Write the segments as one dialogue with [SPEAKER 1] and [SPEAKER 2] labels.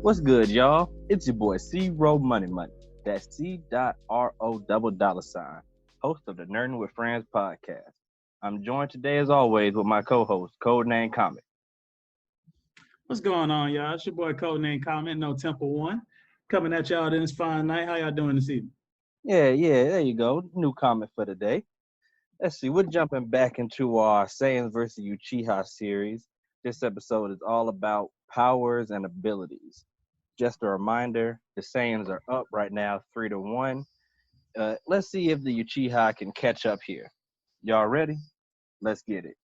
[SPEAKER 1] What's good, y'all? It's your boy C Row Money Money. That's C.R.O. double dollar sign, host of the Nerdin' with Friends podcast. I'm joined today, as always, with my co-host, Codename Comic.
[SPEAKER 2] What's going on, y'all? It's your boy Codename Comment, no Temple One, coming at y'all this fine night. How y'all doing this evening?
[SPEAKER 1] Yeah, there you go. New comment for today. Let's see, we're jumping back into our Saiyans versus Uchiha series. This episode is all about powers and abilities. Just a reminder, the Saiyans are up right now, 3-1. Let's see if the Uchiha can catch up here. Y'all ready? Let's get it.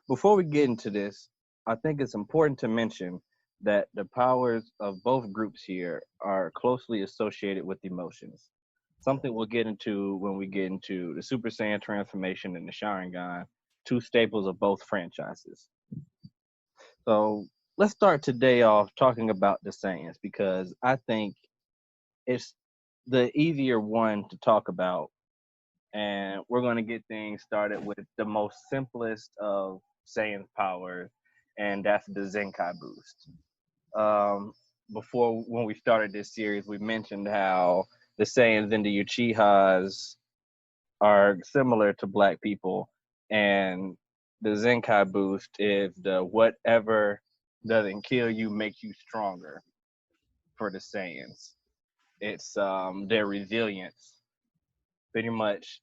[SPEAKER 1] Before we get into this, I think it's important to mention that the powers of both groups here are closely associated with emotions. Something we'll get into when we get into the Super Saiyan transformation and the Sharingan, two staples of both franchises. So let's start today off talking about the Saiyans because I think it's the easier one to talk about, and we're going to get things started with the most simplest of Saiyan powers, and that's the Zenkai boost. Um, Before, when we started this series, we mentioned how the Saiyans and the Uchihas are similar to black people, and the Zenkai boost is the whatever doesn't kill you makes you stronger for the Saiyans. It's their resilience. Pretty much,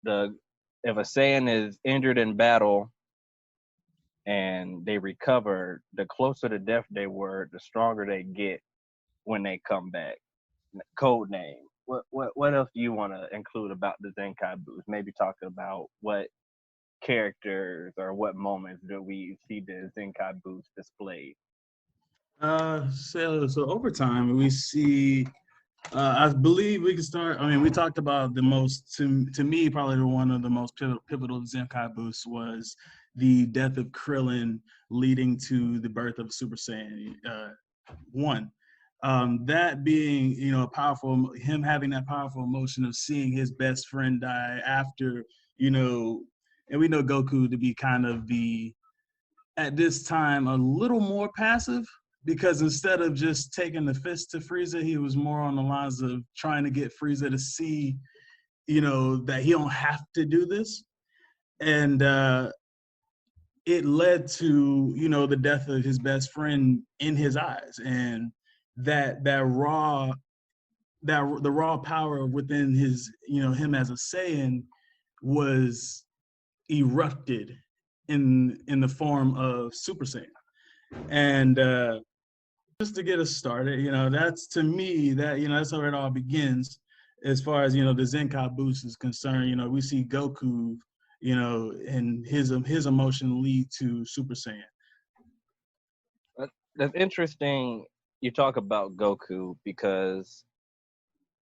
[SPEAKER 1] the if a Saiyan is injured in battle and they recover, the closer to death they were, the stronger they get when they come back. Code name. What else do you want to include about the Zenkai boost? Maybe talk about what characters or what moments do we see the Zenkai boost displayed?
[SPEAKER 2] So over time we see. I believe we can start. I mean, we talked about the most to me probably one of the most pivotal Zenkai boosts was the death of Krillin, leading to the birth of Super Saiyan one. That being, a powerful him having that powerful emotion of seeing his best friend die after, and we know Goku to be kind of the at this time a little more passive because instead of just taking the fist to Frieza, he was more on the lines of trying to get Frieza to see, that he don't have to do this. And it led to, the death of his best friend in his eyes. And that raw the raw power within his, him as a Saiyan was erupted in the form of Super Saiyan. And just to get us started, that's to me that that's where it all begins. As far as the Zenkai boost is concerned, we see Goku, and his emotion lead to Super Saiyan.
[SPEAKER 1] That's interesting. You talk about Goku because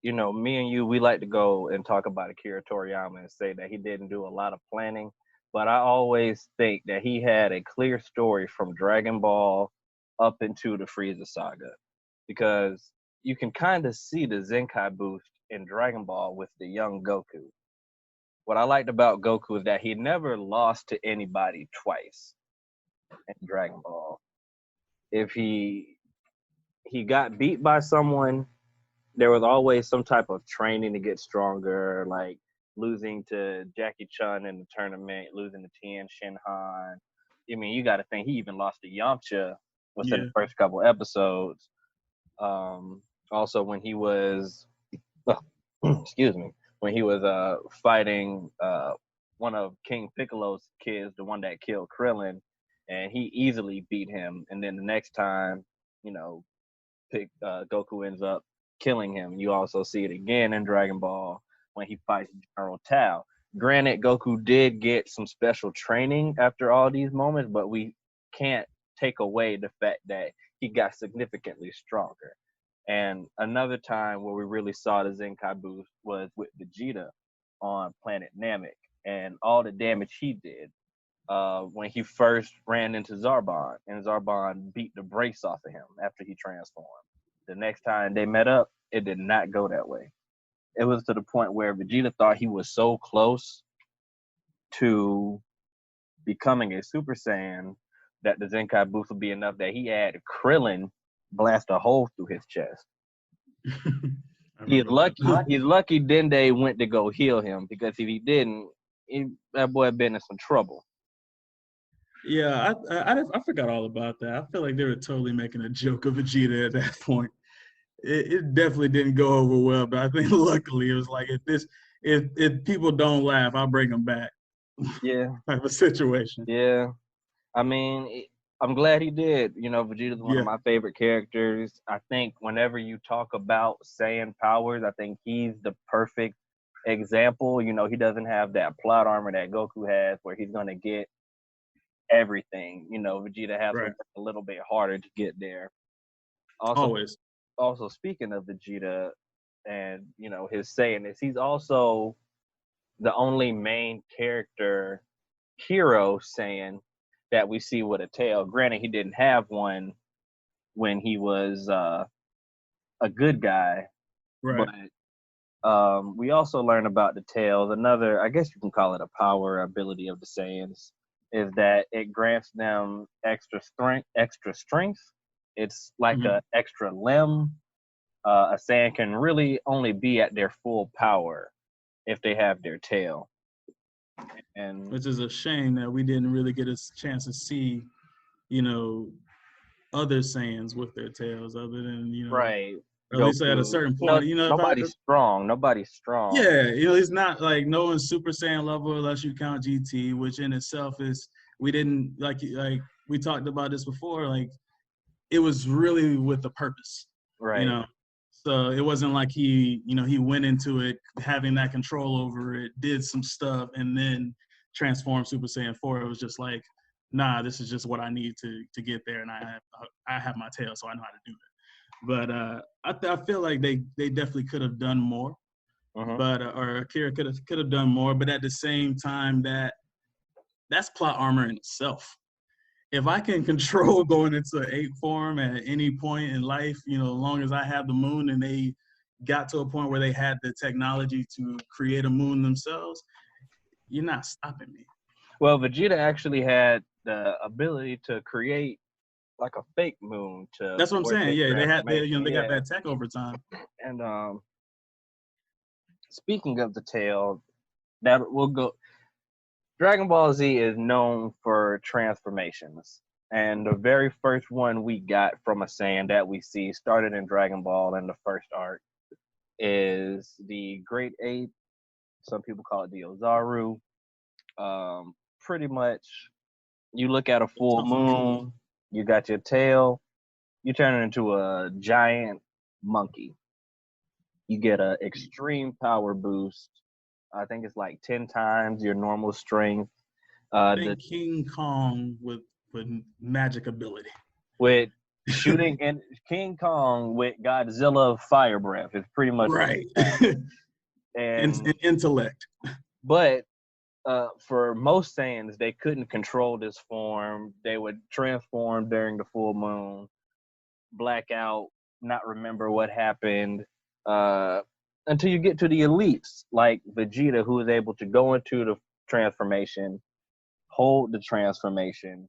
[SPEAKER 1] me and you, we like to go and talk about Akira Toriyama and say that he didn't do a lot of planning, but I always think that he had a clear story from Dragon Ball up into the Frieza saga, because you can kind of see the Zenkai boost in Dragon Ball with the young Goku. What I liked about Goku is that he never lost to anybody twice in Dragon Ball. If he got beat by someone, there was always some type of training to get stronger, like losing to Jackie Chun in the tournament, losing to Tien Shinhan. I mean, you got to think he even lost to Yamcha within the
[SPEAKER 2] Yeah.
[SPEAKER 1] first couple episodes. Also, when he was, excuse me, when he was fighting one of King Piccolo's kids, the one that killed Krillin, and he easily beat him. And then the next time, you know, Goku ends up killing him. You also see it again in Dragon Ball when he fights General Tao. Granted, Goku did get some special training after all these moments, but we can't take away the fact that he got significantly stronger. And another time where we really saw the Zenkai boost was with Vegeta. on planet Namek and all the damage he did when he first ran into Zarbon, and Zarbon beat the brakes off of him after he transformed. The next time they met up, it did not go that way. It was to the point where Vegeta thought he was so close to becoming a Super Saiyan that the Zenkai boost would be enough that he had Krillin blast a hole through his chest.
[SPEAKER 2] I
[SPEAKER 1] He's
[SPEAKER 2] remember
[SPEAKER 1] lucky.
[SPEAKER 2] that.
[SPEAKER 1] He's lucky Dende went to go heal him, because if he didn't, that boy had been in some trouble.
[SPEAKER 2] Yeah, I forgot all about that. I feel like they were totally making a joke of Vegeta at that point. It definitely didn't go over well, but I think luckily it was like if people don't laugh, I'll bring them back
[SPEAKER 1] Yeah,
[SPEAKER 2] type of situation.
[SPEAKER 1] yeah. I mean, I'm glad he did. You know, Vegeta's one of
[SPEAKER 2] Yeah,
[SPEAKER 1] my favorite characters. I think whenever you talk about Saiyan powers, I think he's the perfect example. You know, he doesn't have that plot armor that Goku has, where he's gonna get everything. You know, Vegeta has to
[SPEAKER 2] right.
[SPEAKER 1] work a little bit harder to get there. Also,
[SPEAKER 2] Always.
[SPEAKER 1] also speaking of Vegeta and his Saiyanness, he's also the only main character hero Saiyan that we see with a tail. Granted, he didn't have one when he was a good guy, but
[SPEAKER 2] Right.
[SPEAKER 1] we also learn about the tails. Another, I guess you can call it a power ability of the Saiyans, is that it grants them extra strength. Extra strength. It's like
[SPEAKER 2] Mhm.
[SPEAKER 1] a extra limb. A Saiyan can really only be at their full power if they have their tail. And
[SPEAKER 2] Which is a shame that we didn't really get a chance to see, you know, other Saiyans with their tails, other than
[SPEAKER 1] right,
[SPEAKER 2] or at least at a
[SPEAKER 1] Goku.
[SPEAKER 2] certain
[SPEAKER 1] No,
[SPEAKER 2] point. If I
[SPEAKER 1] nobody's strong. Nobody's strong.
[SPEAKER 2] Yeah, it's not like no one's Super Saiyan level unless you count GT, which in itself is we didn't like we talked about this before. Like it was really with a purpose, you
[SPEAKER 1] Right.
[SPEAKER 2] know. So it wasn't like he went into it having that control over it, did some stuff, and then transformed Super Saiyan 4. It was just like, nah, this is just what I need to get there, and I have my tail, so I know how to do it. But I feel like they definitely could have done more,
[SPEAKER 1] Hmm.
[SPEAKER 2] but or Akira could have done more. But at the same time, that's plot armor in itself. If I can control going into ape form at any point in life, as long as I have the moon and they got to a point where they had the technology to create a moon themselves, you're not stopping me.
[SPEAKER 1] Well, Vegeta actually had the ability to create like a fake moon to
[SPEAKER 2] That's what I'm
[SPEAKER 1] force
[SPEAKER 2] saying.
[SPEAKER 1] his
[SPEAKER 2] Yeah,
[SPEAKER 1] transformation.
[SPEAKER 2] they got
[SPEAKER 1] Yeah.
[SPEAKER 2] that tech over time.
[SPEAKER 1] And speaking of the tail, that will go. Dragon Ball Z is known for transformations. And the very first one we got from a Saiyan that we see started in Dragon Ball in the first arc is the Great Ape. Some people call it the Ozaru. Pretty much, you look at a full
[SPEAKER 2] Tough one.
[SPEAKER 1] moon, you got your tail, you turn it into a giant monkey. You get a extreme power boost. I think it's like 10 times your normal strength. The
[SPEAKER 2] Think King Kong with magic ability.
[SPEAKER 1] with shooting and King Kong with Godzilla fire breath is pretty much what
[SPEAKER 2] Right.
[SPEAKER 1] you have. And
[SPEAKER 2] And intellect.
[SPEAKER 1] but for most Saiyans, they couldn't control this form. They would transform during the full moon, black out, not remember what happened, uh, until you get to the elites like Vegeta, who is able to go into the transformation, hold the transformation,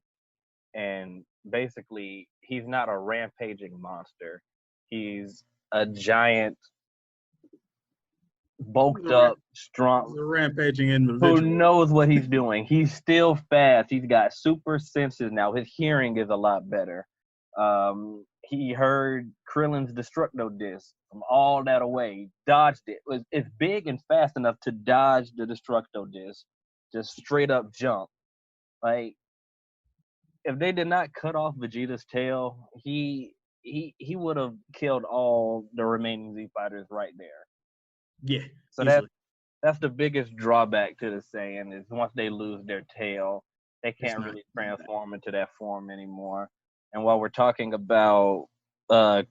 [SPEAKER 1] and basically he's not a rampaging monster. He's a giant,
[SPEAKER 2] He's
[SPEAKER 1] bulked
[SPEAKER 2] a, ra-
[SPEAKER 1] up, strong,
[SPEAKER 2] he's a rampaging
[SPEAKER 1] who
[SPEAKER 2] individual.
[SPEAKER 1] knows what he's doing. He's still fast. He's got super senses now. His hearing is a lot better. He heard Krillin's Destructo Disc from all that away, dodged it. It's big and fast enough to dodge the Destructo Disc, just straight up jump. Like if they did not cut off Vegeta's tail, he would have killed all the remaining Z fighters right there.
[SPEAKER 2] Yeah,
[SPEAKER 1] So
[SPEAKER 2] easily.
[SPEAKER 1] that's the biggest drawback to the Saiyan is once they lose their tail, they
[SPEAKER 2] It's
[SPEAKER 1] can't
[SPEAKER 2] not
[SPEAKER 1] really
[SPEAKER 2] coming back.
[SPEAKER 1] transform into that form anymore. And while we're talking about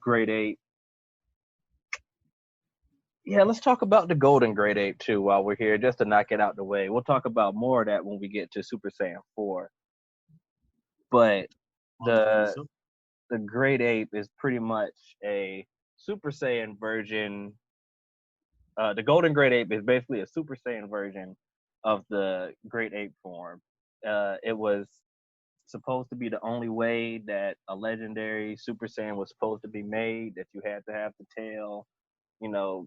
[SPEAKER 1] Grade 8, Yeah, let's talk about the golden grade ape too while we're here, just to knock it out the way. We'll talk about more of that when we get to Super Saiyan 4. But
[SPEAKER 2] Understood.
[SPEAKER 1] the
[SPEAKER 2] So,
[SPEAKER 1] the great ape is pretty much a Super Saiyan version. The golden great ape is basically a Super Saiyan version of the great ape form. It was supposed to be the only way that a legendary Super Saiyan was supposed to be made, that you had to have the tail, you know,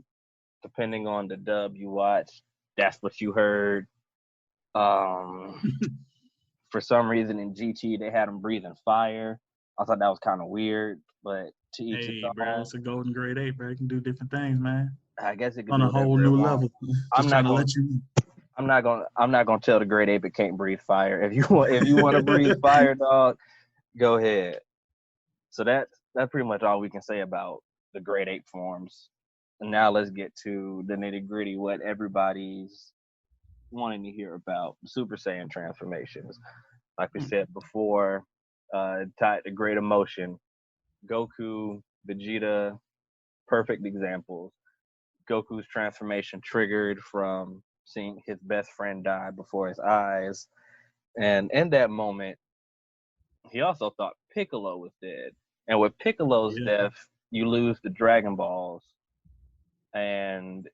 [SPEAKER 1] depending on the dub you watch, that's what you heard. Um, for some reason in GT they had him breathing fire. I thought that was kind of weird, but to each its
[SPEAKER 2] hey, bro,
[SPEAKER 1] own.
[SPEAKER 2] it's a golden grade eight, bro. It can do different things, man.
[SPEAKER 1] I guess it can
[SPEAKER 2] On
[SPEAKER 1] do
[SPEAKER 2] a whole
[SPEAKER 1] whatever it
[SPEAKER 2] new
[SPEAKER 1] wants.
[SPEAKER 2] level.
[SPEAKER 1] I'm
[SPEAKER 2] Just
[SPEAKER 1] not
[SPEAKER 2] trying to
[SPEAKER 1] gonna.
[SPEAKER 2] let you know.
[SPEAKER 1] I'm not gonna tell the great ape it can't breathe fire. If you want to breathe fire, dog, go ahead. So that's pretty much all we can say about the great ape forms. And now let's get to the nitty gritty. What everybody's wanting to hear about Super Saiyan transformations. Like we said before, tied to great emotion. Goku, Vegeta, perfect examples. Goku's transformation triggered from seeing his best friend die before his eyes. And in that moment, he also thought Piccolo was dead. And with Piccolo's
[SPEAKER 2] Yeah.
[SPEAKER 1] death, you lose the Dragon Balls. And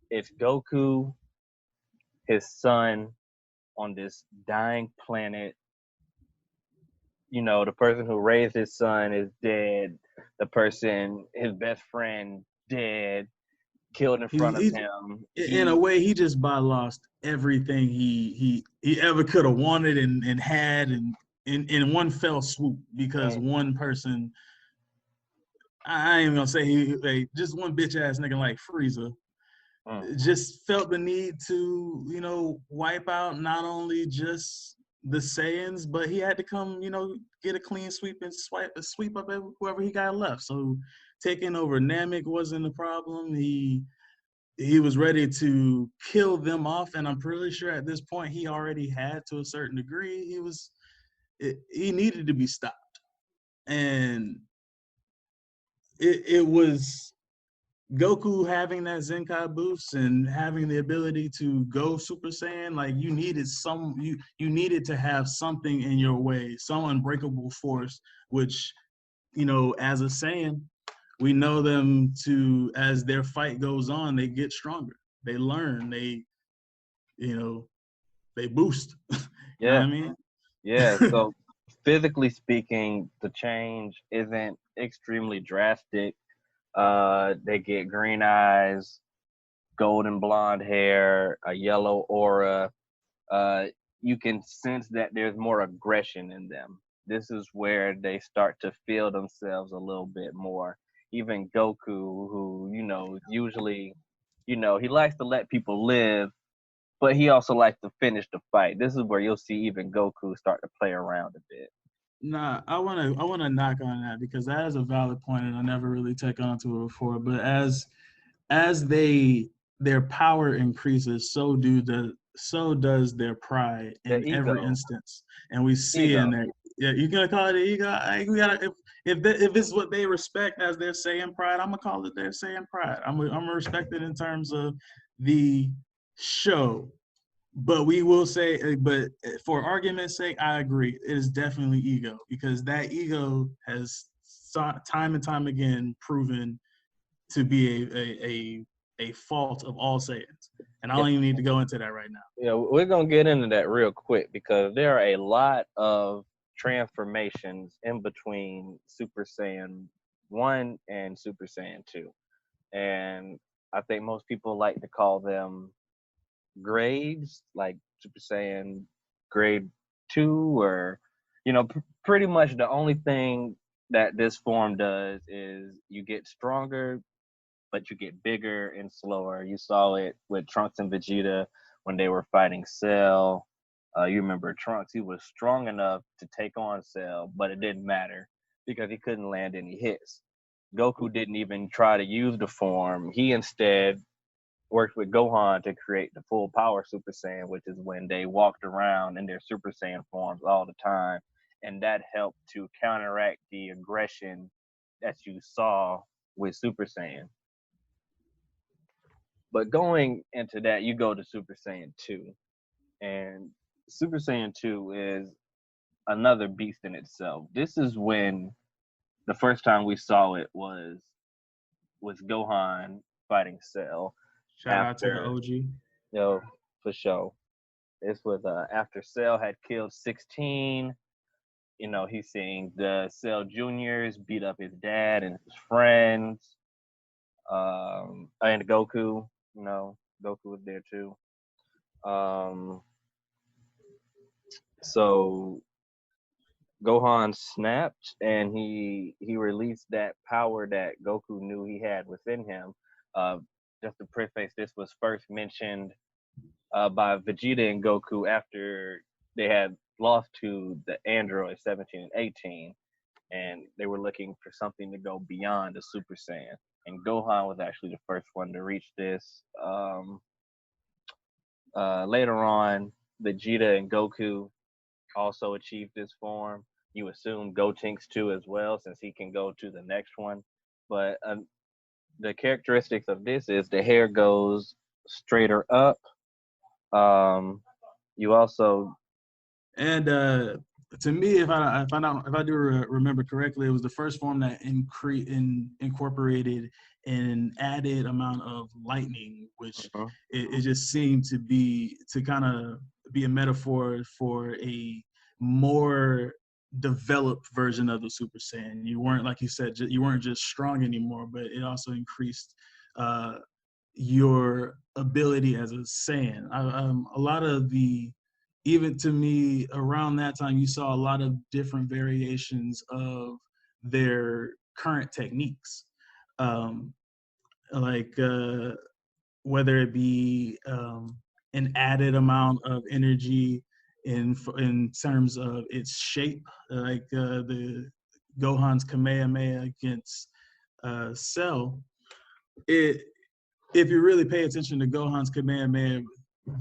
[SPEAKER 1] it's Goku, his son, on this dying planet. The person who raised his son is dead. The person, his best friend, dead, killed in front of
[SPEAKER 2] He
[SPEAKER 1] him.
[SPEAKER 2] in a way he just by lost everything he ever could have wanted and had and in one fell swoop because
[SPEAKER 1] And,
[SPEAKER 2] one person I ain't gonna say just one bitch ass nigga like Frieza
[SPEAKER 1] mm,
[SPEAKER 2] just felt the need to wipe out not only just the Saiyans but he had to come get a clean sweep and sweep up whoever he got left. So taking over Namek wasn't a problem. He was ready to kill them off, and I'm pretty sure at this point he already had to a certain degree. He needed to be stopped, and it was Goku having that Zenkai boost and having the ability to go Super Saiyan. Like you needed to have something in your way, some unbreakable force, which as a Saiyan, we know them to as their fight goes on, they get stronger. They learn. You know, they boost. You know what
[SPEAKER 1] yeah,
[SPEAKER 2] I mean?
[SPEAKER 1] yeah. So physically speaking, the change isn't extremely drastic. They get green eyes, golden blonde hair, a yellow aura. Uh, you can sense that there's more aggression in them. This is where they start to feel themselves a little bit more. Even Goku, who, usually, he likes to let people live, but he also likes to finish the fight. This is where you'll see even Goku start to play around a bit.
[SPEAKER 2] Nah, I wanna knock on that because that is a valid point, and I never really take onto it before. But as their power increases, so does their pride
[SPEAKER 1] The
[SPEAKER 2] in every
[SPEAKER 1] ego,
[SPEAKER 2] instance, and we see in
[SPEAKER 1] ego.
[SPEAKER 2] there. Yeah, you gonna call it ego? We gotta if it's what they respect as their saying pride, I'm gonna call it their saying pride. I'm gonna respect it in terms of the show. But we will say, but for argument's sake, I agree. It is definitely ego because that ego has time and time again proven to be a fault of all Saiyans. And I
[SPEAKER 1] Yeah,
[SPEAKER 2] don't even need to go into that right now.
[SPEAKER 1] yeah, we're gonna get into that real quick because there are a lot of transformations in between Super Saiyan 1 and Super Saiyan 2. And I think most people like to call them grades, like Super Saiyan grade 2, or, pretty much the only thing that this form does is you get stronger, but you get bigger and slower. You saw it with Trunks and Vegeta when they were fighting Cell. You remember Trunks, he was strong enough to take on Cell, but it didn't matter because he couldn't land any hits. Goku didn't even try to use the form. He instead worked with Gohan to create the full power Super Saiyan, which is when they walked around in their Super Saiyan forms all the time. And that helped to counteract the aggression that you saw with Super Saiyan. But going into that, you go to Super Saiyan 2. And Super Saiyan 2 is another beast in itself. This is when the first time we saw it was with Gohan fighting Cell
[SPEAKER 2] Shout out to the
[SPEAKER 1] after,
[SPEAKER 2] OG.
[SPEAKER 1] for sure. This was after Cell had killed 16. He's seeing the Cell Juniors beat up his dad and his friends. And Goku, Goku was there too. Um, so Gohan snapped and he released that power that Goku knew he had within him. Uh, just to preface, this was first mentioned by Vegeta and Goku after they had lost to the android 17 and 18, and they were looking for something to go beyond the Super Saiyan. And Gohan was actually the first one to reach this. Later on, Vegeta and Goku also achieved this form. You assume Gotenks too as well, since he can go to the next one. But the characteristics of this is the hair goes straighter up. You also
[SPEAKER 2] And to me, if I do remember correctly, it was the first form that incorporated an added amount of lightning, which
[SPEAKER 1] Mhm.
[SPEAKER 2] it just seemed to kind of be a metaphor for a more developed version of the Super Saiyan. You weren't, like you said, you weren't just strong anymore, but it also increased uh, your ability as a Saiyan. A lot of even to me, around that time, you saw a lot of different variations of their current techniques. Um, like whether it be an added amount of energy in terms of its shape, like the Gohan's Kamehameha against Cell. It If you really pay attention to Gohan's Kamehameha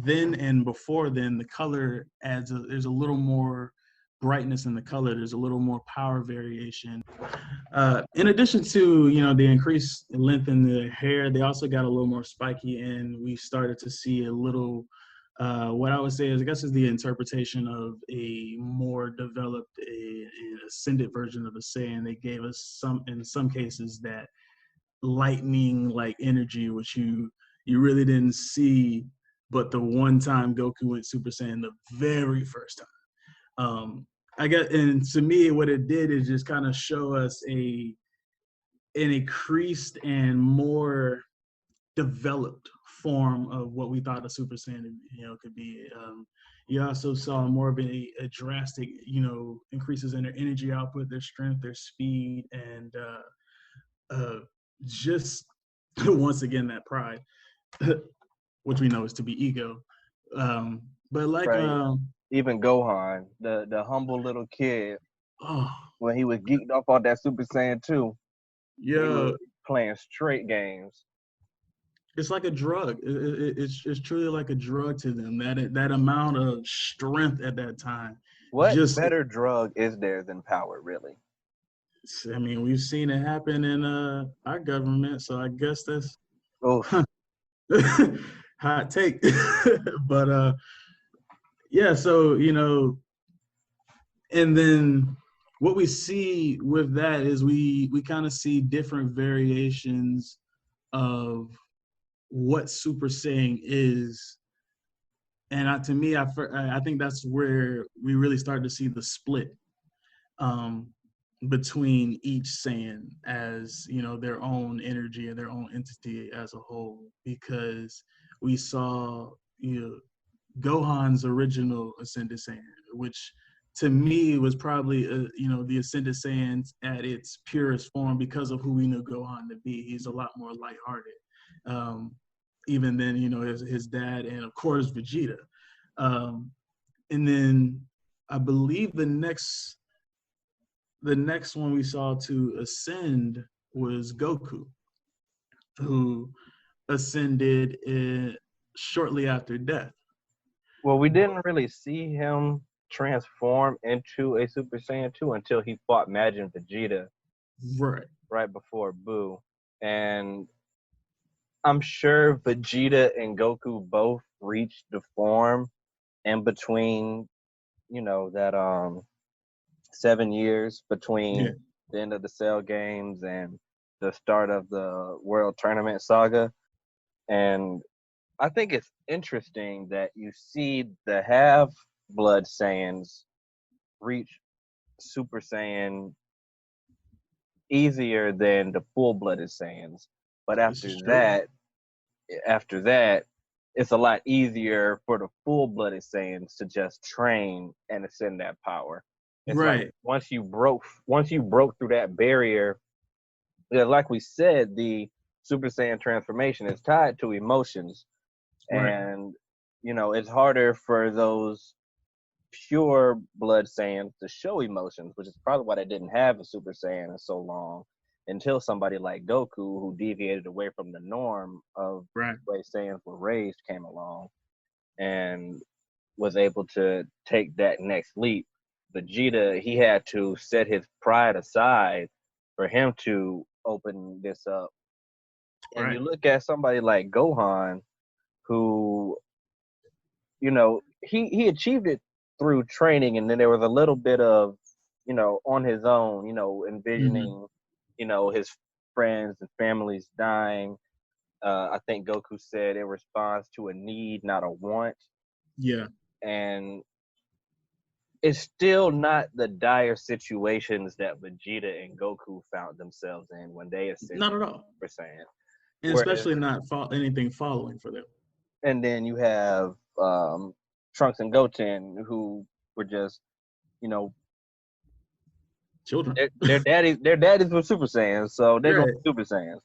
[SPEAKER 2] then and before then, the color there's a little more brightness in the color. There's a little more power variation. In addition to, the increased length in the hair, they also got a little more spiky, and we started to see a little, what I would say is, I guess, is the interpretation of a more developed, ascended version of the Saiyan. They gave us in some cases, that lightning like energy, which you really didn't see, but the one time Goku went Super Saiyan, the very first time. I guess, and to me, what it did is just kind of show us an increased and more developed form of what we thought a Super Saiyan, could be. You also saw more of a drastic, increases in their energy output, their strength, their speed, and just once again that pride, which we know is to be ego. But like,
[SPEAKER 1] right, even Gohan, the humble little kid,
[SPEAKER 2] oh
[SPEAKER 1] when he was geeked off on that Super Saiyan 2, he
[SPEAKER 2] yeah,
[SPEAKER 1] was playing straight games.
[SPEAKER 2] it's like a drug. It's truly like a drug to them. That amount of strength at that time.
[SPEAKER 1] What
[SPEAKER 2] Just,
[SPEAKER 1] better drug is there than power, really?
[SPEAKER 2] I mean, we've seen it happen in our government, so I guess that's
[SPEAKER 1] Oof.
[SPEAKER 2] hot take. But yeah, so and then what we see with that is we kind of see different variations of what Super Saiyan is. And to me, I think that's where we really start to see the split um, between each Saiyan as, their own energy and their own entity as a whole, because we saw, Gohan's original Ascended Saiyan, which to me was probably, the Ascended Saiyan at its purest form, because of who we knew Gohan to be. He's a lot more lighthearted, even than, his dad, and of course Vegeta. Um, and then I believe the next one we saw to ascend was Goku, who ascended shortly after death.
[SPEAKER 1] Well, we didn't really see him transform into a Super Saiyan 2 until he fought Majin Vegeta
[SPEAKER 2] Right.
[SPEAKER 1] right before Boo. And I'm sure Vegeta and Goku both reached the form in between, that 7 years
[SPEAKER 2] Yeah,
[SPEAKER 1] between the end of the Cell games and the start of the World Tournament saga. And I think it's interesting that you see the half blood Saiyans reach Super Saiyan easier than the full blooded Saiyans. But
[SPEAKER 2] this is true.
[SPEAKER 1] after that, it's a lot easier for the full blooded Saiyans to just train and ascend that power. It's like
[SPEAKER 2] Right,
[SPEAKER 1] once you broke through that barrier, yeah, like we said, the Super Saiyan transformation is tied to emotions,
[SPEAKER 2] right.
[SPEAKER 1] and it's harder for those pure blood Saiyans to show emotions, which is probably why they didn't have a Super Saiyan in so long until somebody like Goku, who deviated away from the norm of
[SPEAKER 2] Right.
[SPEAKER 1] the way Saiyans were raised, came along and was able to take that next leap. Vegeta, he had to set his pride aside for him to open this up. And you
[SPEAKER 2] Right.
[SPEAKER 1] look at somebody like Gohan, who he achieved it through training, and then there was a little bit of on his own,
[SPEAKER 2] Hmm.
[SPEAKER 1] envisioning his friends and families dying. I think Goku said it responds to a need, not a want.
[SPEAKER 2] Yeah.
[SPEAKER 1] And it's still not the dire situations that Vegeta and Goku found themselves in when they
[SPEAKER 2] Not
[SPEAKER 1] ascended
[SPEAKER 2] at all.
[SPEAKER 1] Super Saiyan.
[SPEAKER 2] And
[SPEAKER 1] Whereas,
[SPEAKER 2] especially not anything following for them.
[SPEAKER 1] and then you have Trunks and Goten, who were just, you know,
[SPEAKER 2] Children.
[SPEAKER 1] their daddies were Super Saiyans, so they're going
[SPEAKER 2] Right.
[SPEAKER 1] to Super Saiyans.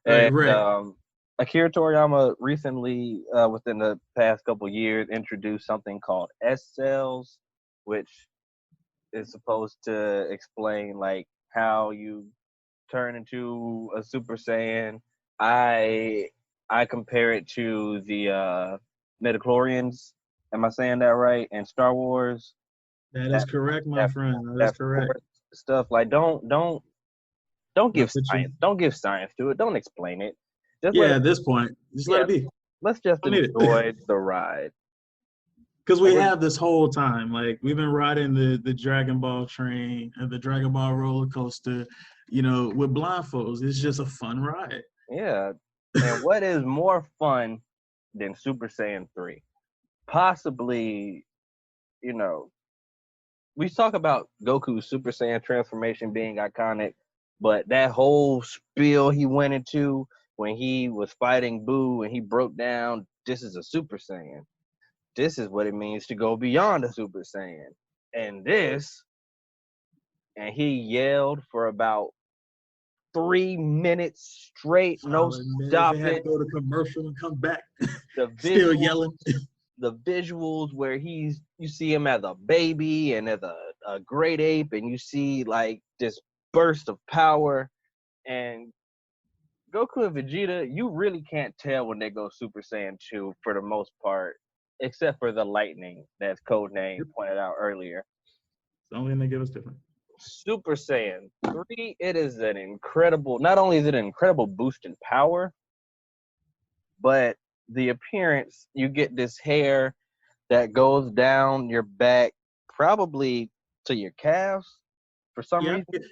[SPEAKER 2] Right.
[SPEAKER 1] And
[SPEAKER 2] Right.
[SPEAKER 1] Akira Toriyama recently, within the past couple years, introduced something called S cells, which is supposed to explain like how you turn into a Super Saiyan. I I compare it to the midichlorians. Am I saying that right? And Star Wars,
[SPEAKER 2] That is
[SPEAKER 1] that
[SPEAKER 2] correct, my
[SPEAKER 1] that
[SPEAKER 2] friend. That is
[SPEAKER 1] that
[SPEAKER 2] correct.
[SPEAKER 1] force stuff. Like, don't give
[SPEAKER 2] That puts you.
[SPEAKER 1] science. Don't give science to it. Don't explain it. Just let
[SPEAKER 2] Yeah,
[SPEAKER 1] it.
[SPEAKER 2] at this point, just let
[SPEAKER 1] Yeah,
[SPEAKER 2] it be.
[SPEAKER 1] let's just
[SPEAKER 2] I don't need it.
[SPEAKER 1] enjoy the ride.
[SPEAKER 2] Because
[SPEAKER 1] And
[SPEAKER 2] we
[SPEAKER 1] we're
[SPEAKER 2] have this whole time, like we've been riding the Dragon Ball train and the Dragon Ball roller coaster, with blindfolds. It's just a fun ride.
[SPEAKER 1] yeah. And what is more fun than Super Saiyan 3? Possibly, you know, we talk about Goku's Super Saiyan transformation being iconic, but that whole spiel he went into when he was fighting Boo and he broke down, this is a Super Saiyan. This is what it means to go beyond a Super Saiyan. And he yelled for about 3 minutes straight, no
[SPEAKER 2] Solid minutes. They had to
[SPEAKER 1] stopping.
[SPEAKER 2] go to commercial and come back,
[SPEAKER 1] The
[SPEAKER 2] still
[SPEAKER 1] visuals,
[SPEAKER 2] yelling.
[SPEAKER 1] the visuals where you see him as a baby and as a great ape, and you see like this burst of power. And Goku and Vegeta, you really can't tell when they go Super Saiyan 2 for the most part, except for the lightning, that's codename
[SPEAKER 2] Yep.
[SPEAKER 1] pointed out earlier.
[SPEAKER 2] It's the only thing they give us different.
[SPEAKER 1] Super Saiyan 3, it is not only is it an incredible boost in power, but the appearance, you get this hair that goes down your back, probably to your calves for some
[SPEAKER 2] Yeah,
[SPEAKER 1] reason.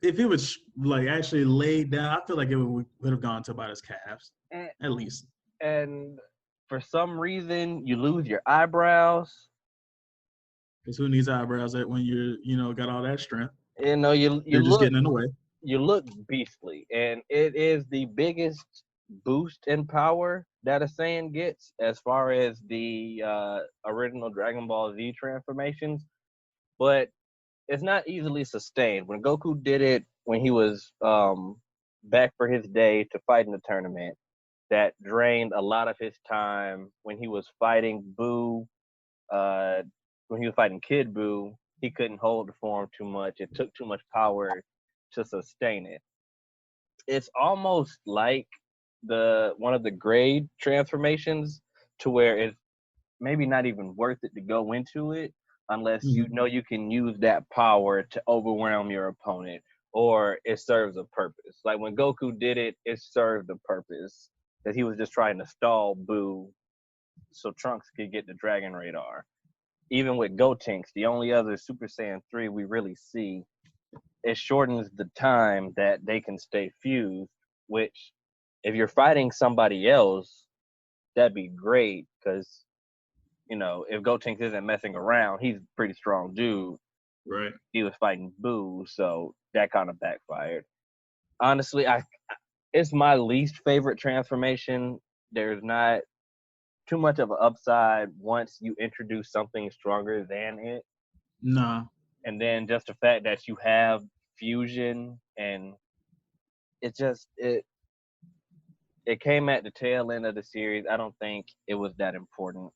[SPEAKER 2] if it was like actually laid down, I feel like it would have gone to about his calves,
[SPEAKER 1] And,
[SPEAKER 2] at least.
[SPEAKER 1] and for some reason, you lose your eyebrows.
[SPEAKER 2] Because who needs eyebrows when got all that strength?
[SPEAKER 1] You
[SPEAKER 2] They're just
[SPEAKER 1] look
[SPEAKER 2] getting in the way.
[SPEAKER 1] beastly, and it is the biggest boost in power that a Saiyan gets as far as the original Dragon Ball Z transformations. But it's not easily sustained. When Goku did it when he was back for his day to fight in the tournament, that drained a lot of his time. When he was fighting Boo, uh, when he was fighting Kid Boo, he couldn't hold the form too much. It took too much power to sustain it. It's almost like the one of the grade transformations, to where it's maybe not even worth it to go into it unless you
[SPEAKER 2] Mhm.
[SPEAKER 1] know you can use that power to overwhelm your opponent, or it serves a purpose. Like when Goku did it, it served a purpose that he was just trying to stall Boo so Trunks could get the Dragon Radar. Even with Gotenks, the only other Super Saiyan 3 we really see, it shortens the time that they can stay fused, which if you're fighting somebody else, that'd be great because, if Gotenks isn't messing around, he's a pretty strong dude.
[SPEAKER 2] Right.
[SPEAKER 1] He was fighting Boo, so that kind of backfired. Honestly, it's my least favorite transformation. There's not too much of an upside once you introduce something stronger than it.
[SPEAKER 2] Nah.
[SPEAKER 1] And then just the fact that you have fusion, and it came at the tail end of the series. I don't think it was that important.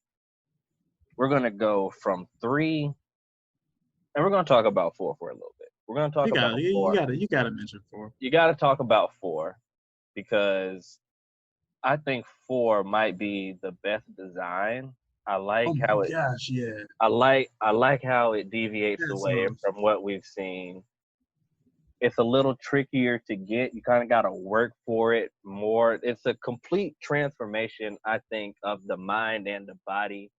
[SPEAKER 1] We're gonna go from 3, and we're gonna talk about 4 for a little bit. We're gonna talk about 4.
[SPEAKER 2] You gotta mention 4.
[SPEAKER 1] You gotta talk about 4 because I think 4 might be the best design. I like
[SPEAKER 2] Oh my
[SPEAKER 1] how it
[SPEAKER 2] gosh, yeah.
[SPEAKER 1] I like how it deviates
[SPEAKER 2] Yes,
[SPEAKER 1] away from what we've seen. It's a little trickier to get. You kind of got to work for it more. It's a complete transformation, I think, of the mind and the body.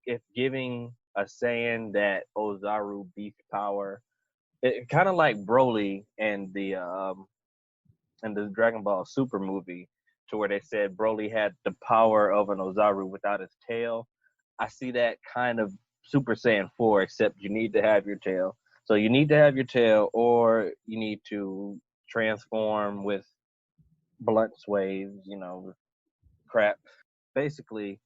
[SPEAKER 1] It's giving a Saiyan that Ozaru beast power. It kind of like Broly and the Dragon Ball Super movie, to where they said Broly had the power of an Ozaru without his tail. I see that kind of Super Saiyan 4, except you need to have your tail. So you need to have your tail, or you need to transform with blunt sways, crap. Basically,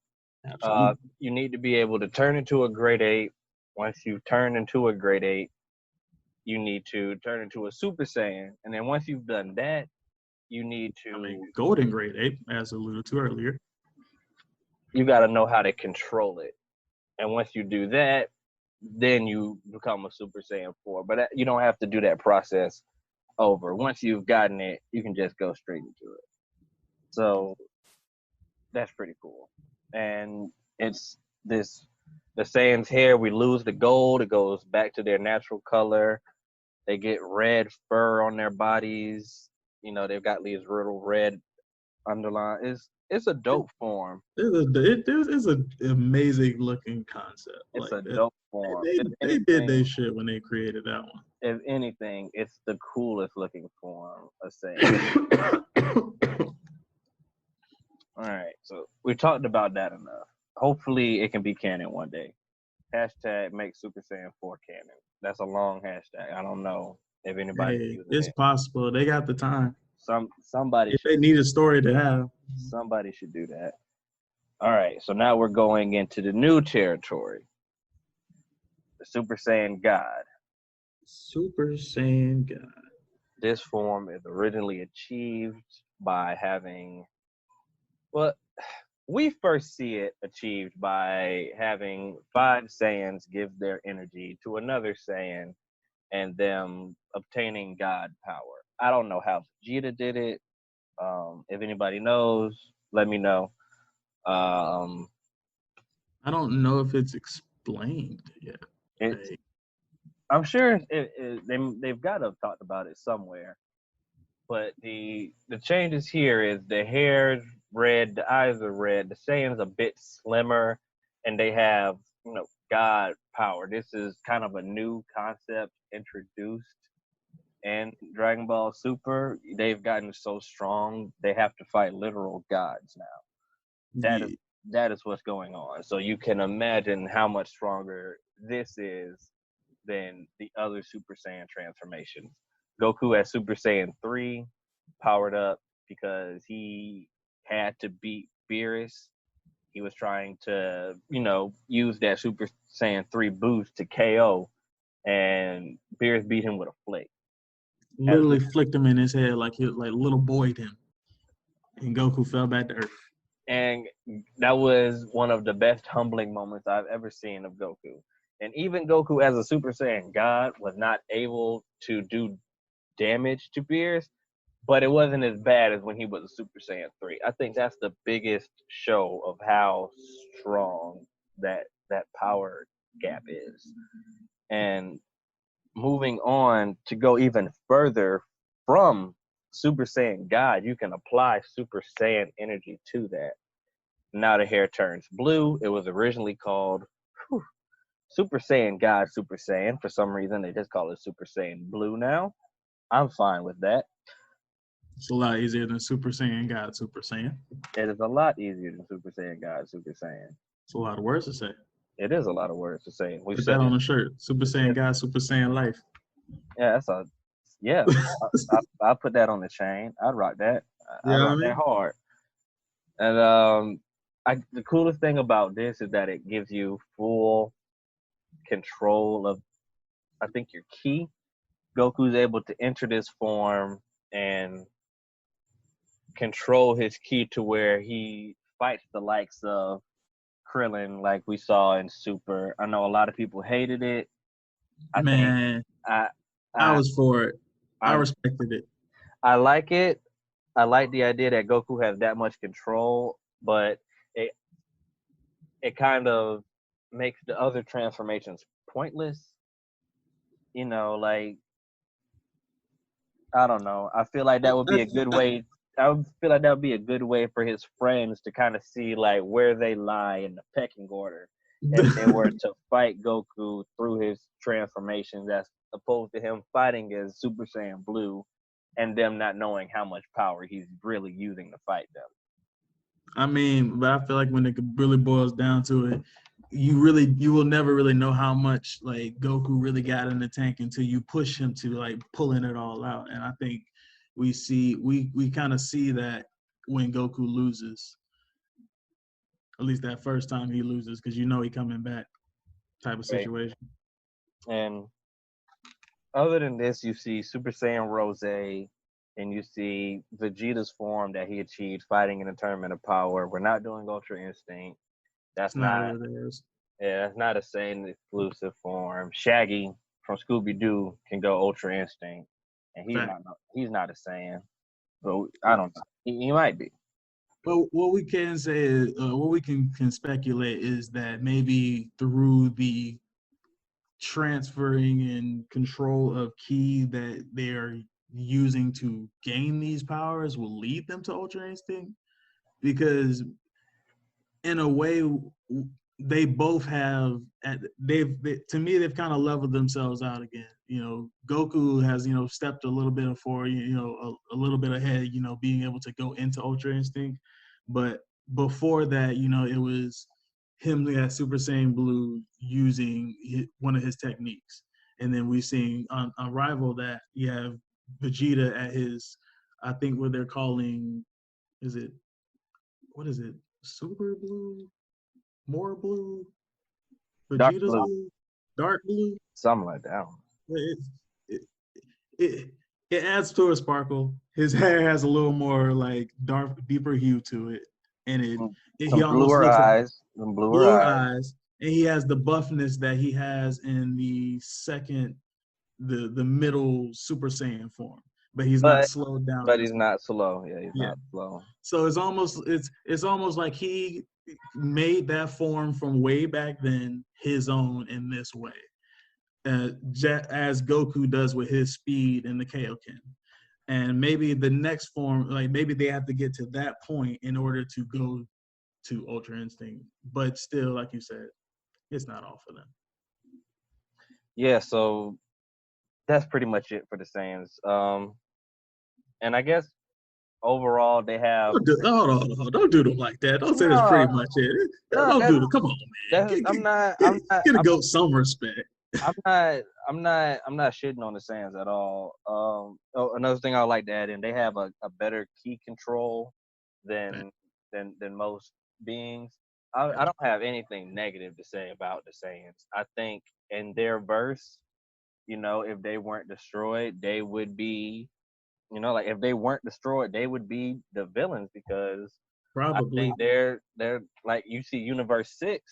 [SPEAKER 2] Absolutely.
[SPEAKER 1] you need to be able to turn into a grade 8. Once you turn into a grade 8, you need to turn into a Super Saiyan. And then once you've done that, you need to
[SPEAKER 2] Golden grade 8, as alluded to earlier.
[SPEAKER 1] you got to know how to control it. And once you do that, then you become a Super Saiyan 4. But you don't have to do that process over. Once you've gotten it, you can just go straight into it. So that's pretty cool. And it's this the Saiyans hair, we lose the gold, it goes back to their natural color. They get red fur on their bodies. They've got these little red underline. It's a dope form.
[SPEAKER 2] It's an amazing looking concept.
[SPEAKER 1] It's
[SPEAKER 2] Like
[SPEAKER 1] a dope form.
[SPEAKER 2] they did their shit when they created that one.
[SPEAKER 1] If anything, it's the coolest looking form of Saiyan. All right, so we talked about that enough. Hopefully, it can be canon one day. Hashtag make Super Saiyan 4 canon. That's a long hashtag. I don't know if anybody's
[SPEAKER 2] Hey,
[SPEAKER 1] using
[SPEAKER 2] it's
[SPEAKER 1] it.
[SPEAKER 2] possible. They got the time.
[SPEAKER 1] Somebody
[SPEAKER 2] If
[SPEAKER 1] should
[SPEAKER 2] they need a story to have.
[SPEAKER 1] somebody should do that. All right, so now we're going into the new territory. The Super Saiyan God.
[SPEAKER 2] Super Saiyan God.
[SPEAKER 1] This form is originally achieved by having, well, we first see it achieved by having 5 Saiyans give their energy to another Saiyan and them obtaining God power. I don't know how Vegeta did it. If anybody knows, let me know. Um,
[SPEAKER 2] I don't know if it's explained yet.
[SPEAKER 1] it's I'm sure they've got to have talked about it somewhere. But the changes here is the hair's red, the eyes are red, the Saiyan's a bit slimmer, and they have God power. This is kind of a new concept introduced in Dragon Ball Super. They've gotten so strong they have to fight literal gods now. That is
[SPEAKER 2] Yeah.
[SPEAKER 1] that is what's going on. So you can imagine how much stronger this is than the other Super Saiyan transformations. Goku as Super Saiyan 3 powered up because he had to beat Beerus. He was trying to, use that Super Saiyan 3 boost to KO, and Beerus beat him with a flick.
[SPEAKER 2] Literally flicked him in his head like he like little boyed him. And Goku fell back to earth.
[SPEAKER 1] And that was one of the best humbling moments I've ever seen of Goku. And even Goku as a Super Saiyan God was not able to do damage to Beerus, but it wasn't as bad as when he was a Super Saiyan 3. I think that's the biggest show of how strong that power gap is. And moving on to go even further from Super Saiyan God, you can apply Super Saiyan energy to that. Now the hair turns blue. It was originally called whew, Super Saiyan God Super Saiyan. For some reason, they just call it Super Saiyan Blue now. I'm fine with that.
[SPEAKER 2] It's a lot easier than Super Saiyan God, Super Saiyan.
[SPEAKER 1] It is a lot easier than Super Saiyan God Super Saiyan.
[SPEAKER 2] It's a lot of words to say.
[SPEAKER 1] It is a lot of words to say. We've
[SPEAKER 2] Put
[SPEAKER 1] said
[SPEAKER 2] that
[SPEAKER 1] it.
[SPEAKER 2] on a shirt. Super Saiyan God, Super Saiyan Life.
[SPEAKER 1] Yeah, that's a yeah. I put that on the chain. I'd rock that. I'd
[SPEAKER 2] Yeah, I
[SPEAKER 1] rock that
[SPEAKER 2] mean,
[SPEAKER 1] hard. And the coolest thing about this is that it gives you full control of, I think, your key. Goku's able to enter this form and control his key to where he fights the likes of Krillin, like we saw in Super. I know a lot of people hated it. I think
[SPEAKER 2] man,
[SPEAKER 1] I
[SPEAKER 2] I
[SPEAKER 1] I
[SPEAKER 2] was for it. I
[SPEAKER 1] I,
[SPEAKER 2] respected it.
[SPEAKER 1] I like it. I like the idea that Goku has that much control, but it it kind of makes the other transformations pointless. Like I don't know. I feel like that would be a good
[SPEAKER 2] I,
[SPEAKER 1] way. I would feel like that would be a good way for his friends to kind of see like where they lie in the pecking order if they were to fight Goku through his transformations, as opposed to him fighting as Super Saiyan Blue and them not knowing how much power he's really using to fight them.
[SPEAKER 2] I mean, but I feel like when it really boils down to it, you will never really know how much like Goku really got in the tank until you push him to like pulling it all out. And I think we kind of see that when Goku loses, at least that first time he loses, because you know he coming back type of
[SPEAKER 1] Right.
[SPEAKER 2] situation.
[SPEAKER 1] And other than this, you see Super Saiyan Rose, and you see Vegeta's form that he achieved fighting in a tournament of power. We're not doing Ultra Instinct. That's
[SPEAKER 2] It's not
[SPEAKER 1] not
[SPEAKER 2] really theirs.
[SPEAKER 1] Yeah, that's not a Saiyan exclusive form. Shaggy from Scooby Doo can go Ultra Instinct, and
[SPEAKER 2] Fact.
[SPEAKER 1] he's not a Saiyan. But I don't know. He might be.
[SPEAKER 2] But what we can say is, what we can speculate is that maybe through the transferring and control of ki that they are using to gain these powers will lead them to Ultra Instinct, because in a way they both have to me they've kind of leveled themselves out again. Goku has stepped a little bit forward, a little bit ahead, being able to go into Ultra Instinct. But before that, it was him at Super Saiyan Blue using one of his techniques. And then we seen on Rival that you have Vegeta at his, I think what they're calling, is it, what is it, Super Blue, more blue,
[SPEAKER 1] Dark
[SPEAKER 2] Vegeta's
[SPEAKER 1] blue,
[SPEAKER 2] blue, dark blue.
[SPEAKER 1] something like that.
[SPEAKER 2] It, it, it, it adds to a sparkle. His hair has a little more like dark, deeper hue to it, and he
[SPEAKER 1] Some
[SPEAKER 2] almost
[SPEAKER 1] bluer
[SPEAKER 2] looks like
[SPEAKER 1] eyes, some bluer
[SPEAKER 2] blue
[SPEAKER 1] eyes.
[SPEAKER 2] eyes, and he has the buffness that he has in the second, the middle Super Saiyan form, but he's not
[SPEAKER 1] But
[SPEAKER 2] slowed down
[SPEAKER 1] but
[SPEAKER 2] as
[SPEAKER 1] he's
[SPEAKER 2] much.
[SPEAKER 1] not slow. Yeah, he's
[SPEAKER 2] Yeah.
[SPEAKER 1] not slow.
[SPEAKER 2] So it's almost like he made that form from way back then his own in this way, as Goku does with his speed in the Kaioken. And maybe the next form, like maybe they have to get to that point in order to go to Ultra Instinct. But still, like you said, it's not all for them.
[SPEAKER 1] Yeah, so that's pretty much it for the Saiyans. And I guess overall they have
[SPEAKER 2] Hold on, hold on. Don't do them like that. Don't say that's
[SPEAKER 1] no,
[SPEAKER 2] pretty much it.
[SPEAKER 1] no.
[SPEAKER 2] Don't do them. Come on, man.
[SPEAKER 1] That's
[SPEAKER 2] Get a goat some respect.
[SPEAKER 1] I'm not shitting on the Saiyans at all. Another thing I would like to add in, they have a better key control than than most beings. I don't have anything negative to say about the Saiyans. I think in their verse, if they weren't destroyed, they would be, like if they weren't destroyed, they would be the villains because I
[SPEAKER 2] Probably.
[SPEAKER 1] think they're like you see Universe 6,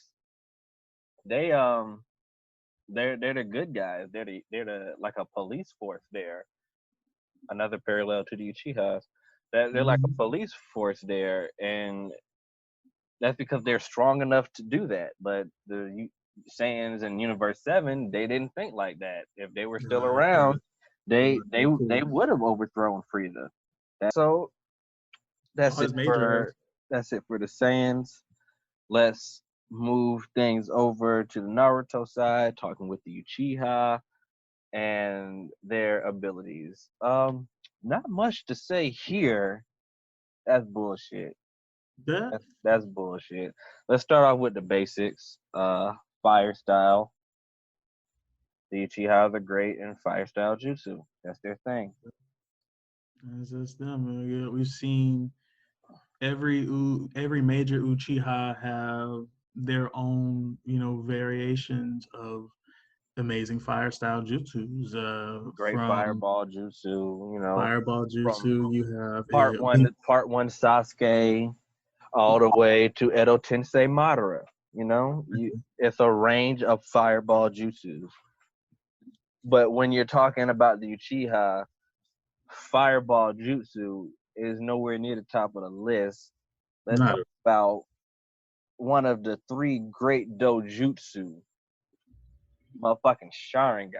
[SPEAKER 1] they they're the good guys. They're the like a police force there. Another parallel to the Uchihas. They're like a
[SPEAKER 2] Mhm.
[SPEAKER 1] police force there, and that's because they're strong enough to do that. But Saiyans in Universe 7, they didn't think like that. If they were still
[SPEAKER 2] Nah, they
[SPEAKER 1] around,
[SPEAKER 2] could.
[SPEAKER 1] they
[SPEAKER 2] Nah,
[SPEAKER 1] they
[SPEAKER 2] they
[SPEAKER 1] they
[SPEAKER 2] couldn't.
[SPEAKER 1] would have overthrown Frieza. So
[SPEAKER 2] Oh,
[SPEAKER 1] that's it
[SPEAKER 2] it's major
[SPEAKER 1] for
[SPEAKER 2] F.
[SPEAKER 1] the Saiyans. Let's move things over to the Naruto side, talking with the Uchiha and their abilities. Not much to say here. That's bullshit.
[SPEAKER 2] That
[SPEAKER 1] That's bullshit. Let's start off with the basics. Fire style. The Uchihas are great in fire style jutsu. That's their thing.
[SPEAKER 2] is just them. Yeah, we've seen every major Uchiha have their own, variations of amazing fire style jutsus.
[SPEAKER 1] Great
[SPEAKER 2] From
[SPEAKER 1] fireball jutsu.
[SPEAKER 2] fireball
[SPEAKER 1] From
[SPEAKER 2] jutsu, you have
[SPEAKER 1] part
[SPEAKER 2] a blink.
[SPEAKER 1] one, part one Sasuke, all the way to Edo Tensei Madara. It's a range of fireball jutsus. But when you're talking about the Uchiha, fireball jutsu is nowhere near the top of the list. Let's
[SPEAKER 2] Not
[SPEAKER 1] talk about one of the three great dojutsu, motherfucking Sharingan.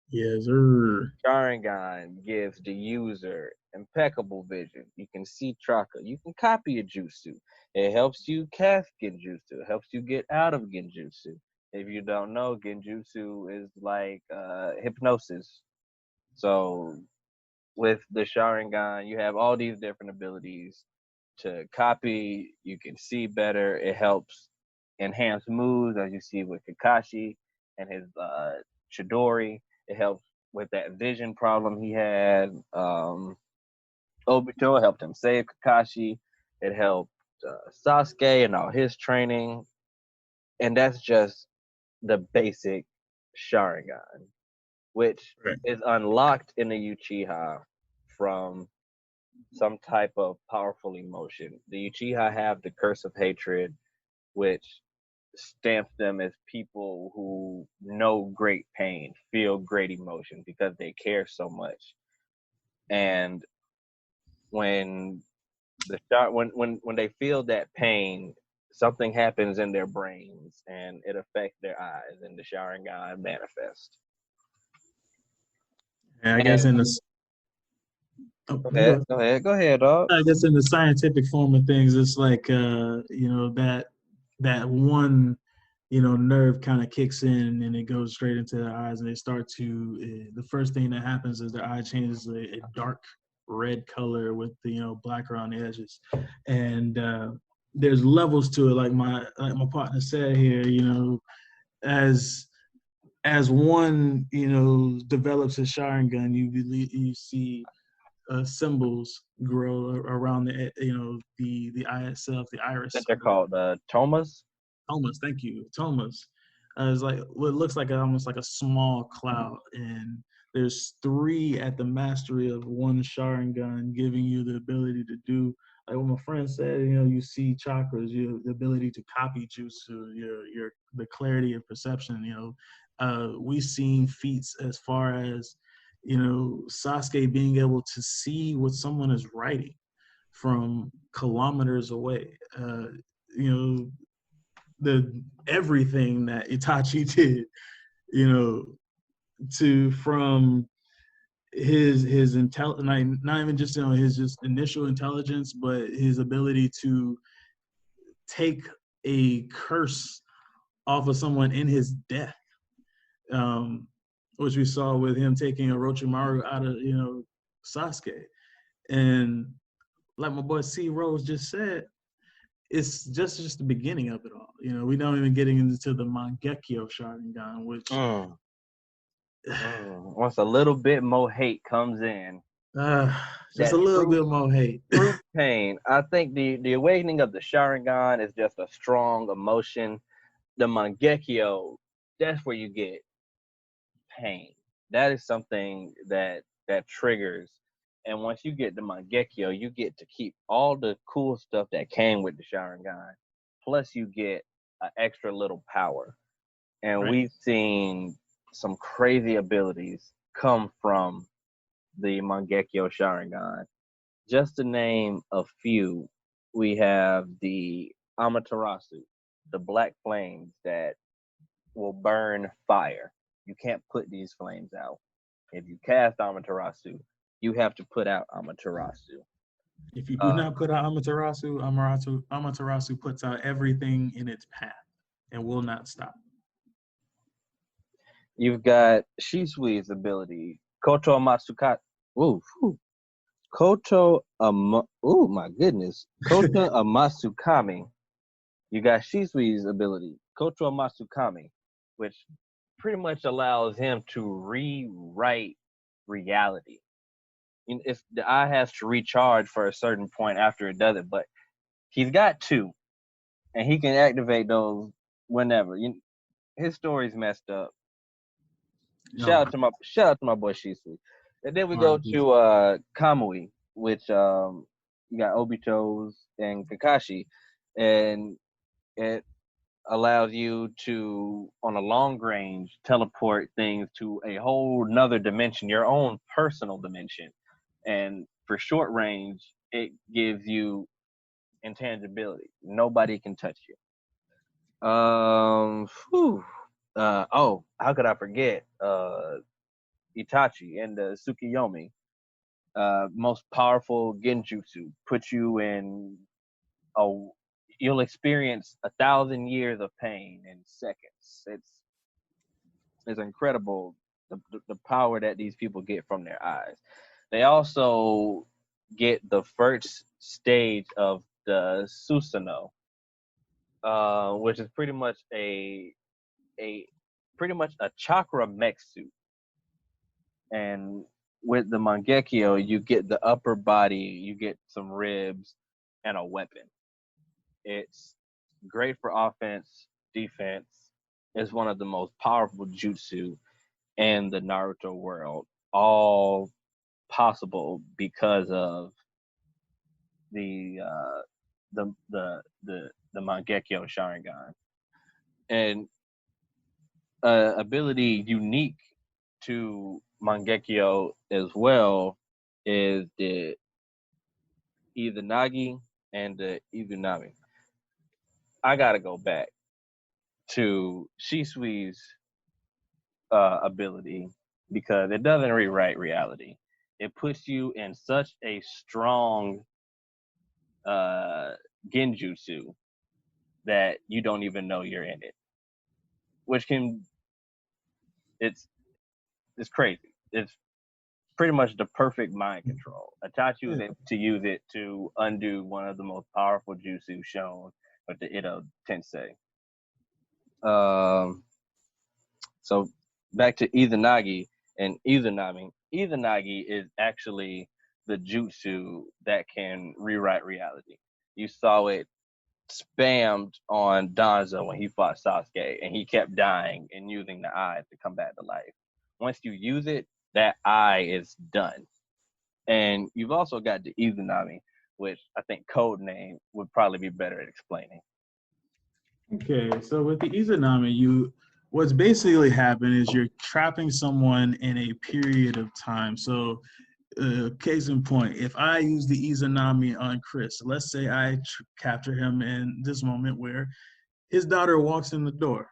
[SPEAKER 2] yes, sir.
[SPEAKER 1] Sharingan gives the user impeccable vision. You can see chakra. You can copy a jutsu. It helps you cast genjutsu. It helps you get out of genjutsu. If you don't know, genjutsu is like hypnosis. So with the Sharingan, you have all these different abilities to copy. You can see better. It helps enhance moves, as you see with Kakashi and his Chidori. It helps with that vision problem he had. Obito helped him save Kakashi. It helped Sasuke and all his training. And that's just the basic Sharingan, which
[SPEAKER 2] Right.
[SPEAKER 1] is unlocked in the Uchiha from some type of powerful emotion. The Uchiha have the curse of hatred, which stamps them as people who know great pain, feel great emotion because they care so much. And when when they feel that pain, something happens in their brains and it affects their eyes, and the Sharingan manifest.
[SPEAKER 2] And I
[SPEAKER 1] And
[SPEAKER 2] guess in the oh,
[SPEAKER 1] go
[SPEAKER 2] you
[SPEAKER 1] ahead,
[SPEAKER 2] go.
[SPEAKER 1] go ahead, go ahead, dog.
[SPEAKER 2] I guess in the scientific form of things, it's like that one nerve kind of kicks in and it goes straight into their eyes and they start to the first thing that happens is their eye changes a dark red color with the black around the edges, and there's levels to it. Like my partner said here, as as one develops his Sharingan, you see symbols grow around the eye itself, the
[SPEAKER 1] I
[SPEAKER 2] iris.
[SPEAKER 1] think they're called tomas.
[SPEAKER 2] Tomas, thank you, Tomas. It's like what looks like almost like a small cloud, and there's three at the mastery of one Sharingan, giving you the ability to do like what my friend said. You see chakras, the ability to copy jutsu, your the clarity of perception. We've seen feats as far as Sasuke being able to see what someone is writing from kilometers away. You know, the everything that Itachi did, you know, to from his not even just his just initial intelligence, but his ability to take a curse off of someone in his death, um, which we saw with him taking Orochimaru out of Sasuke, and like my boy C Rose just said, it's just the beginning of it all. We don't even getting into the Mangekyo Sharingan, which
[SPEAKER 1] Mm, Once a little bit more hate comes in,
[SPEAKER 2] uh, just
[SPEAKER 1] that
[SPEAKER 2] a little bit more hate.
[SPEAKER 1] true pain. I think the awakening of the Sharingan is just a strong emotion. The Mangekyo, that's where you get pain. That is something that triggers. And once you get the Mangekyo, you get to keep all the cool stuff that came with the Sharingan. Plus, you get an extra little power. And
[SPEAKER 2] Right.
[SPEAKER 1] we've seen some crazy abilities come from the Mangekyo Sharingan. Just to name a few, we have the Amaterasu, the black flames that will burn fire. You can't put these flames out. If you cast Amaterasu, you have to put out Amaterasu.
[SPEAKER 2] If you do
[SPEAKER 1] Uh,
[SPEAKER 2] not put out Amaterasu puts out everything in its path and will not stop.
[SPEAKER 1] you've got Shisui's ability, Koto Matsuka. Ooh, whew. Oh my goodness, Koto Amatsukami. You got Shisui's ability, Koto Amatsukami, which pretty much allows him to rewrite reality. If the eye has to recharge for a certain point after it does it, but he's got two, and he can activate those whenever. His story's messed up.
[SPEAKER 2] No,
[SPEAKER 1] Shout out to my boy Shisui. And then we go
[SPEAKER 2] R.I.P.
[SPEAKER 1] to Kamui, which you got Obito's and Kakashi, and it allows you to, on a long range, teleport things to a whole nother dimension, your own personal dimension. And for short range, it gives you intangibility. Nobody can touch you. How could I forget? Itachi and the Tsukiyomi. Most powerful genjutsu. Put you in a you'll experience 1,000 years of pain in seconds. It's incredible the power that these people get from their eyes. They also get the first stage of the Susanoo, which is a pretty much a chakra mech suit. And with the Mangekyo, you get the upper body, you get some ribs, and a weapon. It's great for offense, defense. It's one of the most powerful jutsu in the Naruto world. All possible because of the uh, the Mangekyo Sharingan, and ability unique to Mangekyo as well is the Izanagi and the Izunami. I gotta go back to Shisui's ability because it doesn't rewrite reality. It puts you in such a strong uh, genjutsu that you don't even know you're in it, which can it's it's crazy. It's pretty much the perfect mind control. Itachi was
[SPEAKER 2] Yeah.
[SPEAKER 1] able to use it to undo one of the most powerful jutsu shown with the Ito Tensei. Um, so back to Izanagi and Izanami. Izanagi is actually the jutsu that can rewrite reality. You saw it spammed on Danzo when he fought Sasuke, and he kept dying and using the eye to come back to life. Once you use it, that eye is done. And you've also got the Izanami, which I think code name would probably be better at explaining.
[SPEAKER 2] Okay, so with the Izanami, what's basically happened is you're trapping someone in a period of time. So, case in point, if I use the Izanami on Chris, let's say I capture him in this moment where his daughter walks in the door.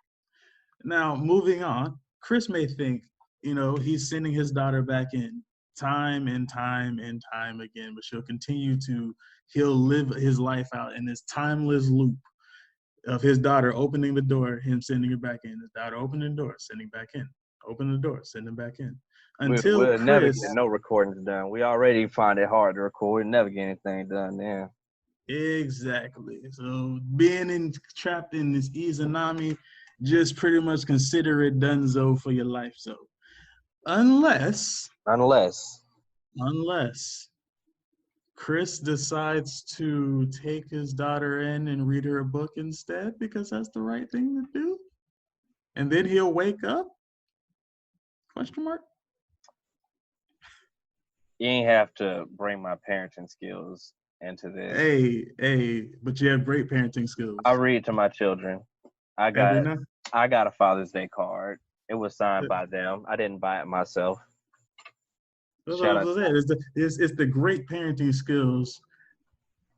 [SPEAKER 2] Now, moving on, Chris may think, he's sending his daughter back in time and time and time again, but he'll live his life out in this timeless loop of his daughter opening the door, him sending her back in, his daughter opening the door, sending back in, open the door, sending back in. Until
[SPEAKER 1] We'll never
[SPEAKER 2] Chris,
[SPEAKER 1] get no recordings done. We already find it hard to record. We'll never get anything done there.
[SPEAKER 2] exactly. So trapped in this Izanami, just pretty much consider it donezo for your life. So unless
[SPEAKER 1] Unless
[SPEAKER 2] unless Chris decides to take his daughter in and read her a book instead because that's the right thing to do, and then he'll wake up? Question mark.
[SPEAKER 1] you ain't have to bring my parenting skills into this.
[SPEAKER 2] But you have great parenting skills.
[SPEAKER 1] I read to my children. I
[SPEAKER 2] Every
[SPEAKER 1] got
[SPEAKER 2] night.
[SPEAKER 1] I got a Father's Day card. It was signed by them. I didn't buy it myself.
[SPEAKER 2] That's what I
[SPEAKER 1] Shout out.
[SPEAKER 2] was saying. It's the great parenting skills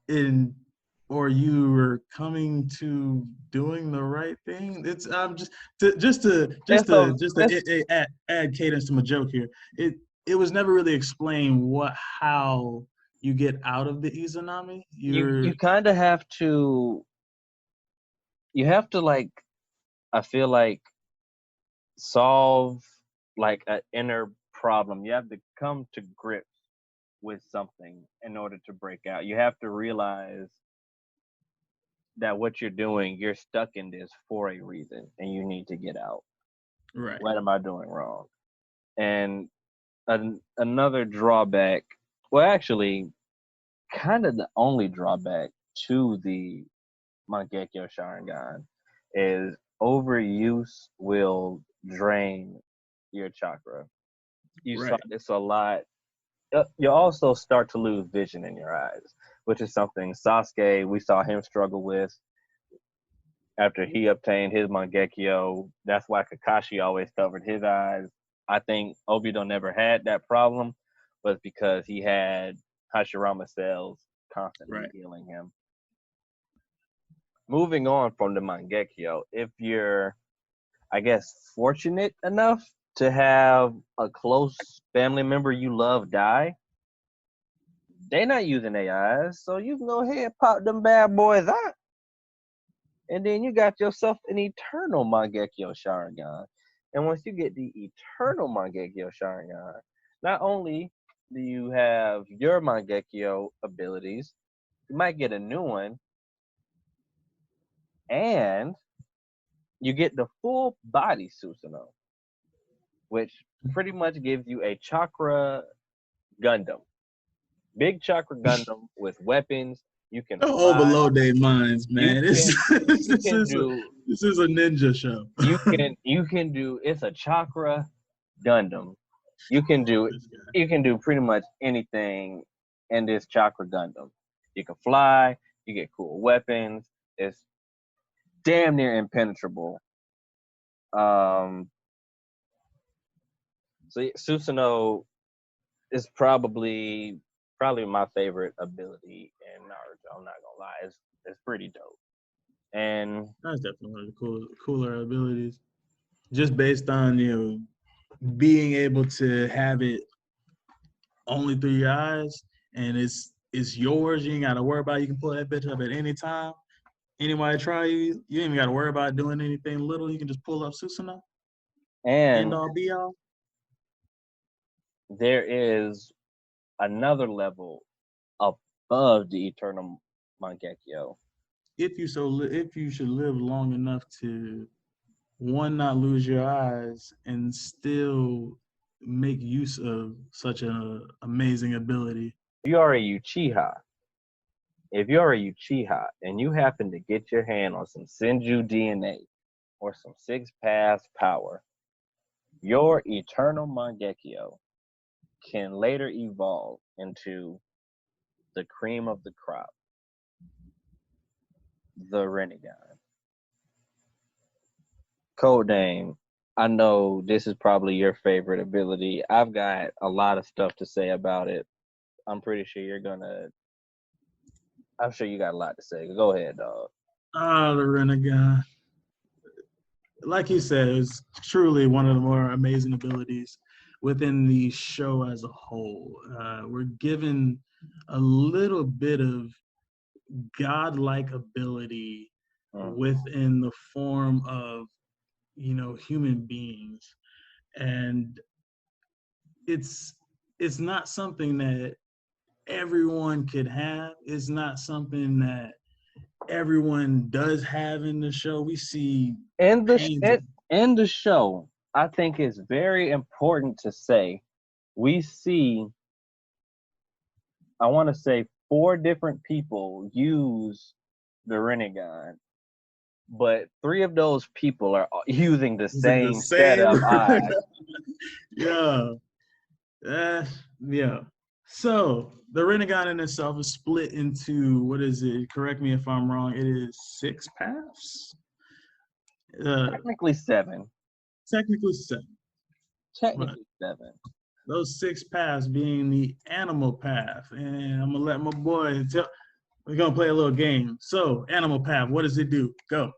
[SPEAKER 2] in or you were coming to doing the right thing. It's
[SPEAKER 1] It's a
[SPEAKER 2] just
[SPEAKER 1] it's
[SPEAKER 2] to add cadence to my joke here. It was never really explained how you get out of the Izanami.
[SPEAKER 1] you kind of have to like, I feel like, solve like an inner problem. You have to come to grips with something in order to break out. You have to realize that what you're doing, you're stuck in this for a reason and you need to get out.
[SPEAKER 2] right,
[SPEAKER 1] What am I doing wrong? And another drawback, well, actually, kind of the only drawback to the Mangekyo Sharingan is overuse will drain your chakra. You saw
[SPEAKER 2] right,
[SPEAKER 1] this a lot. You also start to lose vision in your eyes, which is something Sasuke, we saw him struggle with after he obtained his Mangekyo. That's why Kakashi always covered his eyes. I think Obito never had that problem, was because he had Hashirama cells constantly
[SPEAKER 2] right.
[SPEAKER 1] healing him. Moving on from the Mangekyo, if you're, I guess, fortunate enough to have a close family member you love die, they not using AIs, so you can go ahead and pop them bad boys out. And then you got yourself an eternal Mangekyo Sharingan. And once you get the eternal Mangekyo Sharingan, not only do you have your Mangekyo abilities, you might get a new one, and you get the full body Susanoo, which pretty much gives you a chakra Gundam. Big chakra Gundam with weapons. You can
[SPEAKER 2] Don't
[SPEAKER 1] fly.
[SPEAKER 2] overload their minds,
[SPEAKER 1] You
[SPEAKER 2] man. This
[SPEAKER 1] can you
[SPEAKER 2] this
[SPEAKER 1] can
[SPEAKER 2] is
[SPEAKER 1] do
[SPEAKER 2] a ninja show.
[SPEAKER 1] you can do, it's a chakra Gundam. You can do
[SPEAKER 2] This guy.
[SPEAKER 1] you can do pretty much anything in this chakra Gundam. You can fly, you get cool weapons. It's damn near impenetrable. Um so Susanoo is probably my favorite ability in Naruto. I'm not gonna lie, it's pretty dope. And
[SPEAKER 2] That's definitely one of the cooler abilities. Just based on being able to have it only through your eyes, and it's yours. You ain't got to worry about it. You can pull that bitch up at any time. Anybody try you, you ain't even got to worry about doing anything little. You can just pull up Susanoo. End
[SPEAKER 1] and
[SPEAKER 2] all be all.
[SPEAKER 1] there is another level above the Eternal Mangekyo.
[SPEAKER 2] If you should live long enough to one, not lose your eyes and still make use of such an amazing ability.
[SPEAKER 1] You are a Uchiha. If you're a Uchiha and you happen to get your hand on some Senju DNA or some six paths power, your Eternal Mangekyo can later evolve into the cream of the crop, the Rinnegan. Code name. I know this is probably your favorite ability. I've got a lot of stuff to say about it. I'm pretty sure I'm sure you got a lot to say. Go ahead, dog.
[SPEAKER 2] The Renegade. Like you said, it's truly one of the more amazing abilities within the show as a whole. We're given a little bit of godlike ability
[SPEAKER 1] Mm.
[SPEAKER 2] within the form of human beings, and it's it's not something that everyone could have. It's not something that everyone does have in the show. We see
[SPEAKER 1] In the sh-
[SPEAKER 2] pains of
[SPEAKER 1] in in the show, I think it's very important to say we see, I want to say, four different people use the Rinnegan, but three of those people are using the
[SPEAKER 2] using the
[SPEAKER 1] same set
[SPEAKER 2] same.
[SPEAKER 1] of eyes.
[SPEAKER 2] Yeah, yeah. So the Renegade in itself is split into, what is it? Correct me if I'm wrong. It is six paths.
[SPEAKER 1] Technically seven.
[SPEAKER 2] Technically seven, but
[SPEAKER 1] Technically seven.
[SPEAKER 2] those six paths being the animal path, and I'm gonna let my boy tell. We're gonna play a little game. So, animal path, what does it do? Go.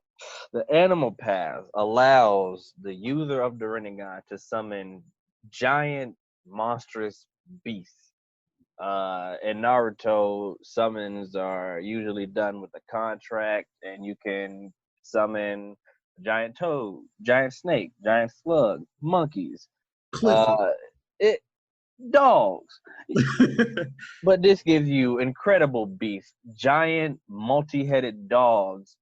[SPEAKER 1] The animal path allows the user of the Rinnegan to summon giant, monstrous beasts. In Naruto, summons are usually done with a contract, and you can summon giant toad, giant snake, giant slug, monkeys,
[SPEAKER 2] Clifford.
[SPEAKER 1] uh, it dogs. But this gives you incredible beasts, giant, multi-headed dogs,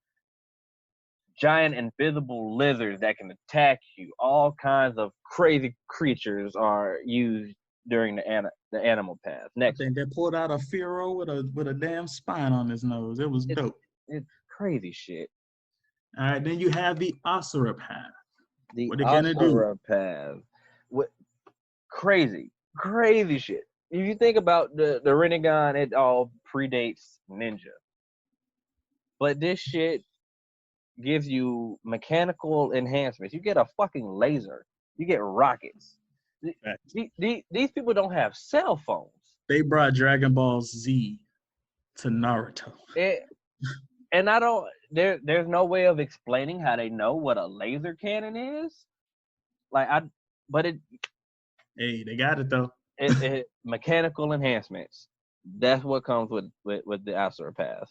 [SPEAKER 1] giant invisible lizards that can attack you. All kinds of crazy creatures are used during the animal path.
[SPEAKER 2] I
[SPEAKER 1] Next one.
[SPEAKER 2] think they pulled out a Pharaoh with a damn spine on his nose. It was
[SPEAKER 1] It's
[SPEAKER 2] dope.
[SPEAKER 1] it's crazy shit.
[SPEAKER 2] All right, then you have the Asura path.
[SPEAKER 1] The
[SPEAKER 2] What it gonna do?
[SPEAKER 1] Asura path. What crazy shit. If you think about the Rinnegan, it all predates Ninja. But this shit gives you mechanical enhancements. You get a fucking laser. You get rockets. These people don't have cell phones.
[SPEAKER 2] They brought Dragon Ball Z to Naruto.
[SPEAKER 1] It, and I don't. There's no way of explaining how they know what a laser cannon is. Like I, but
[SPEAKER 2] Hey, they got it though.
[SPEAKER 1] it mechanical enhancements. That's what comes with the Asura Path.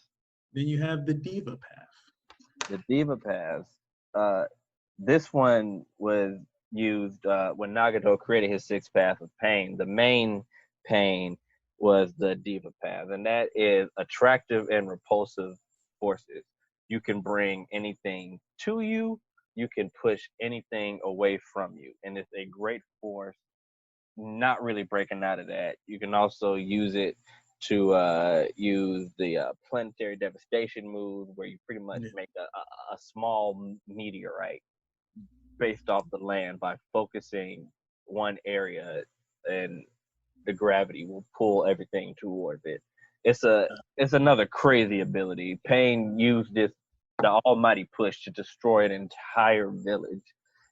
[SPEAKER 2] Then you have the Diva path.
[SPEAKER 1] The Diva Path. This one was used when Nagato created his sixth path of pain. The main pain was the Diva Path, and that is attractive and repulsive forces. You can bring anything to you. You can push anything away from you, and it's a great force. Not really breaking out of that. You can also use it to use the planetary devastation move, where you pretty much
[SPEAKER 2] Yeah.
[SPEAKER 1] make a small meteorite based off the land by focusing one area, and the gravity will pull everything towards it. It's another crazy ability. Pain used the almighty push to destroy an entire village.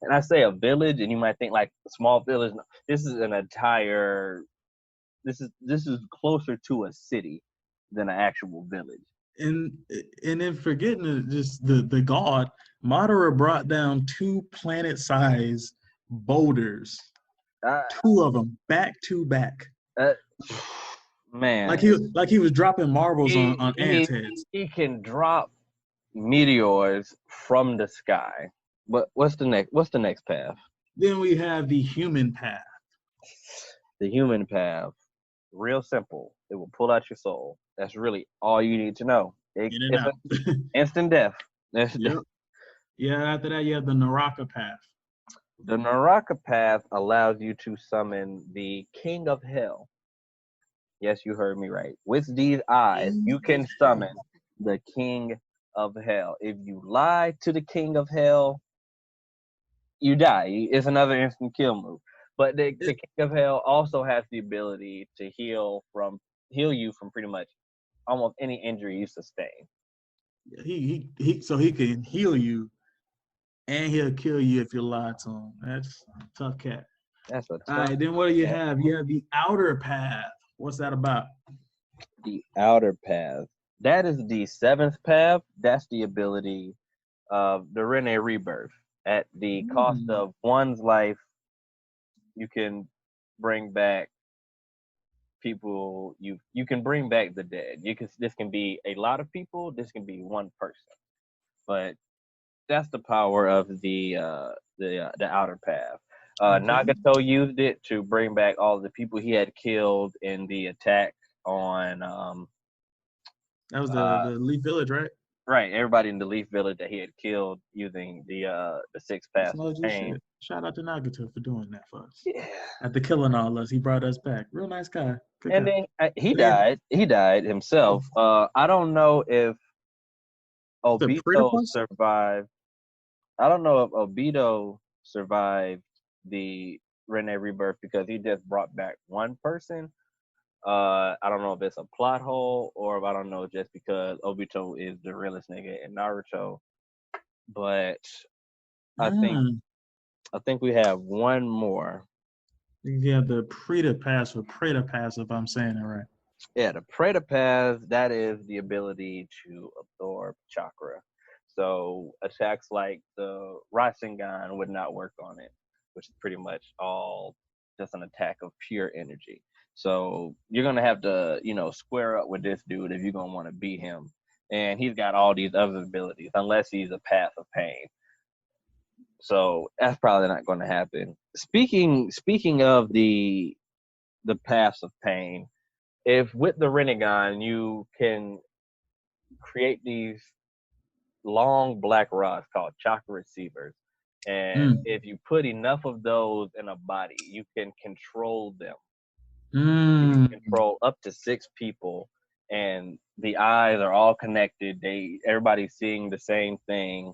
[SPEAKER 1] And I say a village, and you might think like a small village. No, this is an entire. This is closer to a city than an actual village.
[SPEAKER 2] And and then forgetting just the god, Madara brought down 2 planet-sized boulders,
[SPEAKER 1] Uh,
[SPEAKER 2] 2 of them back to back,
[SPEAKER 1] uh, man,
[SPEAKER 2] like he was dropping marbles
[SPEAKER 1] he
[SPEAKER 2] on ants'
[SPEAKER 1] he
[SPEAKER 2] heads.
[SPEAKER 1] he can drop meteors from the sky. But what's the next path?
[SPEAKER 2] Then we have the human path.
[SPEAKER 1] The human path. Real simple. It will pull out your soul. That's really all you need to know.
[SPEAKER 2] In and
[SPEAKER 1] It's
[SPEAKER 2] out.
[SPEAKER 1] an instant death.
[SPEAKER 2] Yep. Yeah, after that you have the Naraka path.
[SPEAKER 1] The Naraka path allows you to summon the King of Hell. Yes, you heard me right. With these eyes, you can summon the King of Hell. If you lie to the King of Hell, you die. It's another instant kill move. But the King of Hell also has the ability to heal you from pretty much almost any injury you sustain.
[SPEAKER 2] So he can heal you and he'll kill you if you lie to him. That's a tough cat.
[SPEAKER 1] That's a
[SPEAKER 2] All
[SPEAKER 1] tough
[SPEAKER 2] right, then what do you
[SPEAKER 1] cat.
[SPEAKER 2] have? You have the outer path. What's that about?
[SPEAKER 1] The outer path. That is the seventh path. That's the ability of the Rene Rebirth. At the cost of one's life, you can bring back people. You can bring back the dead. This can be a lot of people. This can be one person. But that's the power of the outer path.
[SPEAKER 2] Okay.
[SPEAKER 1] Nagato used it to bring back all the people he had killed in the attack on
[SPEAKER 2] That was
[SPEAKER 1] uh,
[SPEAKER 2] the Leaf Village, right?
[SPEAKER 1] right, everybody in the Leaf Village that he had killed using the six
[SPEAKER 2] That's
[SPEAKER 1] paths
[SPEAKER 2] no
[SPEAKER 1] of
[SPEAKER 2] G
[SPEAKER 1] pain.
[SPEAKER 2] shit. Shout out to Nagato for doing that for us.
[SPEAKER 1] Yeah.
[SPEAKER 2] After killing all us, he brought us back. Real nice guy. Good
[SPEAKER 1] And
[SPEAKER 2] guy.
[SPEAKER 1] then he
[SPEAKER 2] Then
[SPEAKER 1] died. He died himself. I don't know if
[SPEAKER 2] the
[SPEAKER 1] Obito
[SPEAKER 2] Pretipus?
[SPEAKER 1] survived. I don't know if Obito survived the Rene Rebirth because he just brought back one person. I don't know if it's a plot hole or if I don't know just because Obito is the realest nigga in Naruto. But I think
[SPEAKER 2] Mm.
[SPEAKER 1] I think we have one more.
[SPEAKER 2] You have the Preta Pass or Preta Pass, if I'm saying it right.
[SPEAKER 1] Yeah, the Preta Pass, that is the ability to absorb chakra. So attacks like the Rasengan would not work on it, which is pretty much all just an attack of pure energy. So you're gonna have to, square up with this dude if you're gonna want to beat him. And he's got all these other abilities, unless he's a path of pain. So that's probably not gonna happen. Speaking of the paths of pain, if with the Renegon you can create these long black rods called chakra receivers, and
[SPEAKER 2] Mm.
[SPEAKER 1] if you put enough of those in a body, you can control them. You
[SPEAKER 2] Mm.
[SPEAKER 1] can control up to 6 people, and the eyes are all connected. Everybody's seeing the same thing.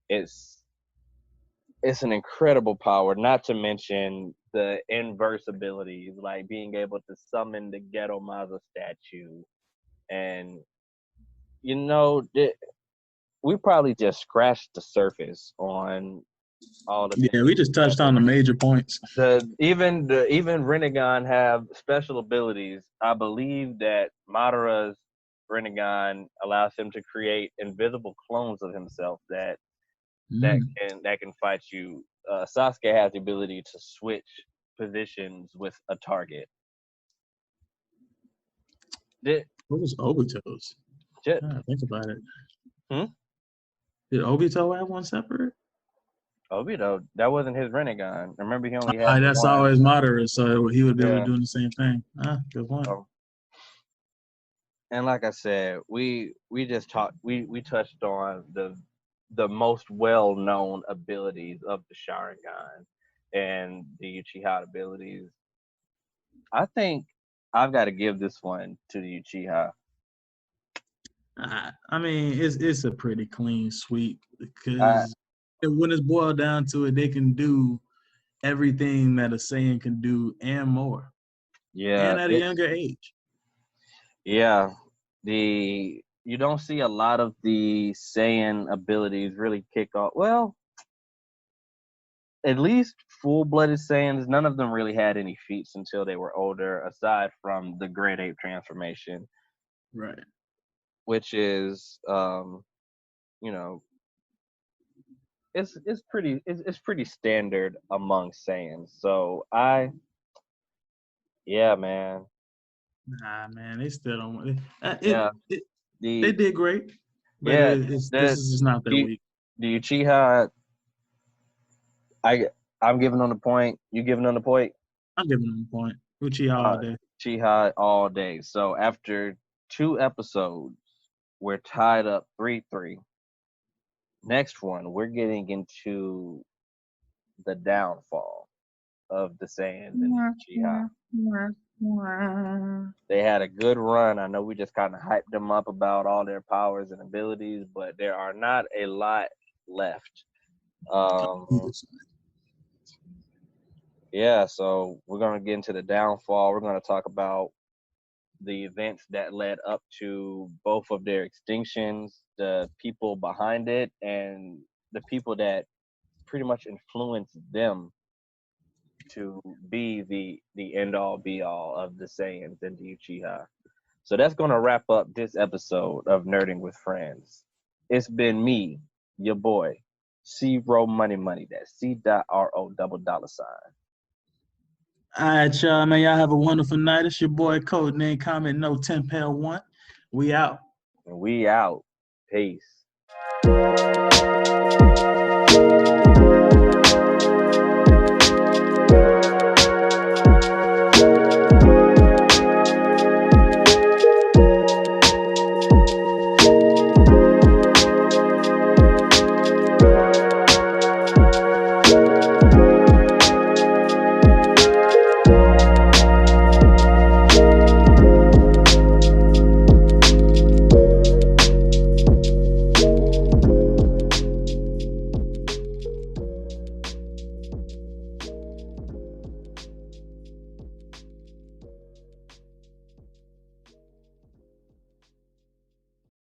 [SPEAKER 1] It's it's an incredible power. Not to mention the inverse abilities, like being able to summon the Ghetto Maza statue, and you know, we probably just scratched the surface on all the
[SPEAKER 2] Yeah,
[SPEAKER 1] things
[SPEAKER 2] we just touched on the major points.
[SPEAKER 1] even Renegon have special abilities. I believe that Madara's Renegon allows him to create invisible clones of himself
[SPEAKER 2] Mm.
[SPEAKER 1] that can fight you. Sasuke has the ability to switch positions with a target. Did,
[SPEAKER 2] What was Obito's?
[SPEAKER 1] did,
[SPEAKER 2] Think about it.
[SPEAKER 1] hmm?
[SPEAKER 2] Did Obito have one separate?
[SPEAKER 1] Obito, that wasn't his Renegon. Remember, he only had the
[SPEAKER 2] That's
[SPEAKER 1] one.
[SPEAKER 2] always moderate, so he would be able to
[SPEAKER 1] Yeah.
[SPEAKER 2] do the same thing. Good point.
[SPEAKER 1] So, and like I said, we just talked we touched on the most well known abilities of the Sharingan and the Uchiha abilities. I think I've got to give this one to the Uchiha.
[SPEAKER 2] I mean, it's a pretty clean sweep
[SPEAKER 1] I,
[SPEAKER 2] because when it's boiled down to it, they can do everything that a Saiyan can do and more,
[SPEAKER 1] yeah,
[SPEAKER 2] and at a
[SPEAKER 1] it
[SPEAKER 2] younger age.
[SPEAKER 1] yeah the you don't see a lot of the Saiyan abilities really kick off. Well, at least full-blooded Saiyans, none of them really had any feats until they were older, aside from the Great Ape transformation,
[SPEAKER 2] Right.
[SPEAKER 1] which is, you know, it's pretty standard among Saiyans. So yeah, man,
[SPEAKER 2] Nah, man, they still don't.
[SPEAKER 1] yeah,
[SPEAKER 2] They
[SPEAKER 1] the
[SPEAKER 2] did great, but
[SPEAKER 1] yeah
[SPEAKER 2] this
[SPEAKER 1] the
[SPEAKER 2] is just not their
[SPEAKER 1] the,
[SPEAKER 2] week.
[SPEAKER 1] the Uchiha, I I'm giving them the point. You giving them the point?
[SPEAKER 2] I'm giving them a point. Uchiha all day.
[SPEAKER 1] Uchiha all day. So after 2 episodes, we're tied up 3-3. Next one, we're getting into the downfall of the Saiyans and the Uchiha. They had a good run. I know we just kind of hyped them up about all their powers and abilities, but there are not a lot left. Um, yeah, so we're gonna get into the downfall. We're gonna talk about the events that led up to both of their extinctions, the people behind it, and the people that pretty much influenced them to be the end all be all of the Saiyans and the Uchiha. So that's gonna wrap up this episode of Nerding with Friends. It's been me, your boy, C Ro Money Money. That's C.R.O $.
[SPEAKER 2] All right, y'all, man. Y'all have a wonderful night. It's your boy, Code Name Comment No 10 Pound 1. We out.
[SPEAKER 1] And we out. Peace.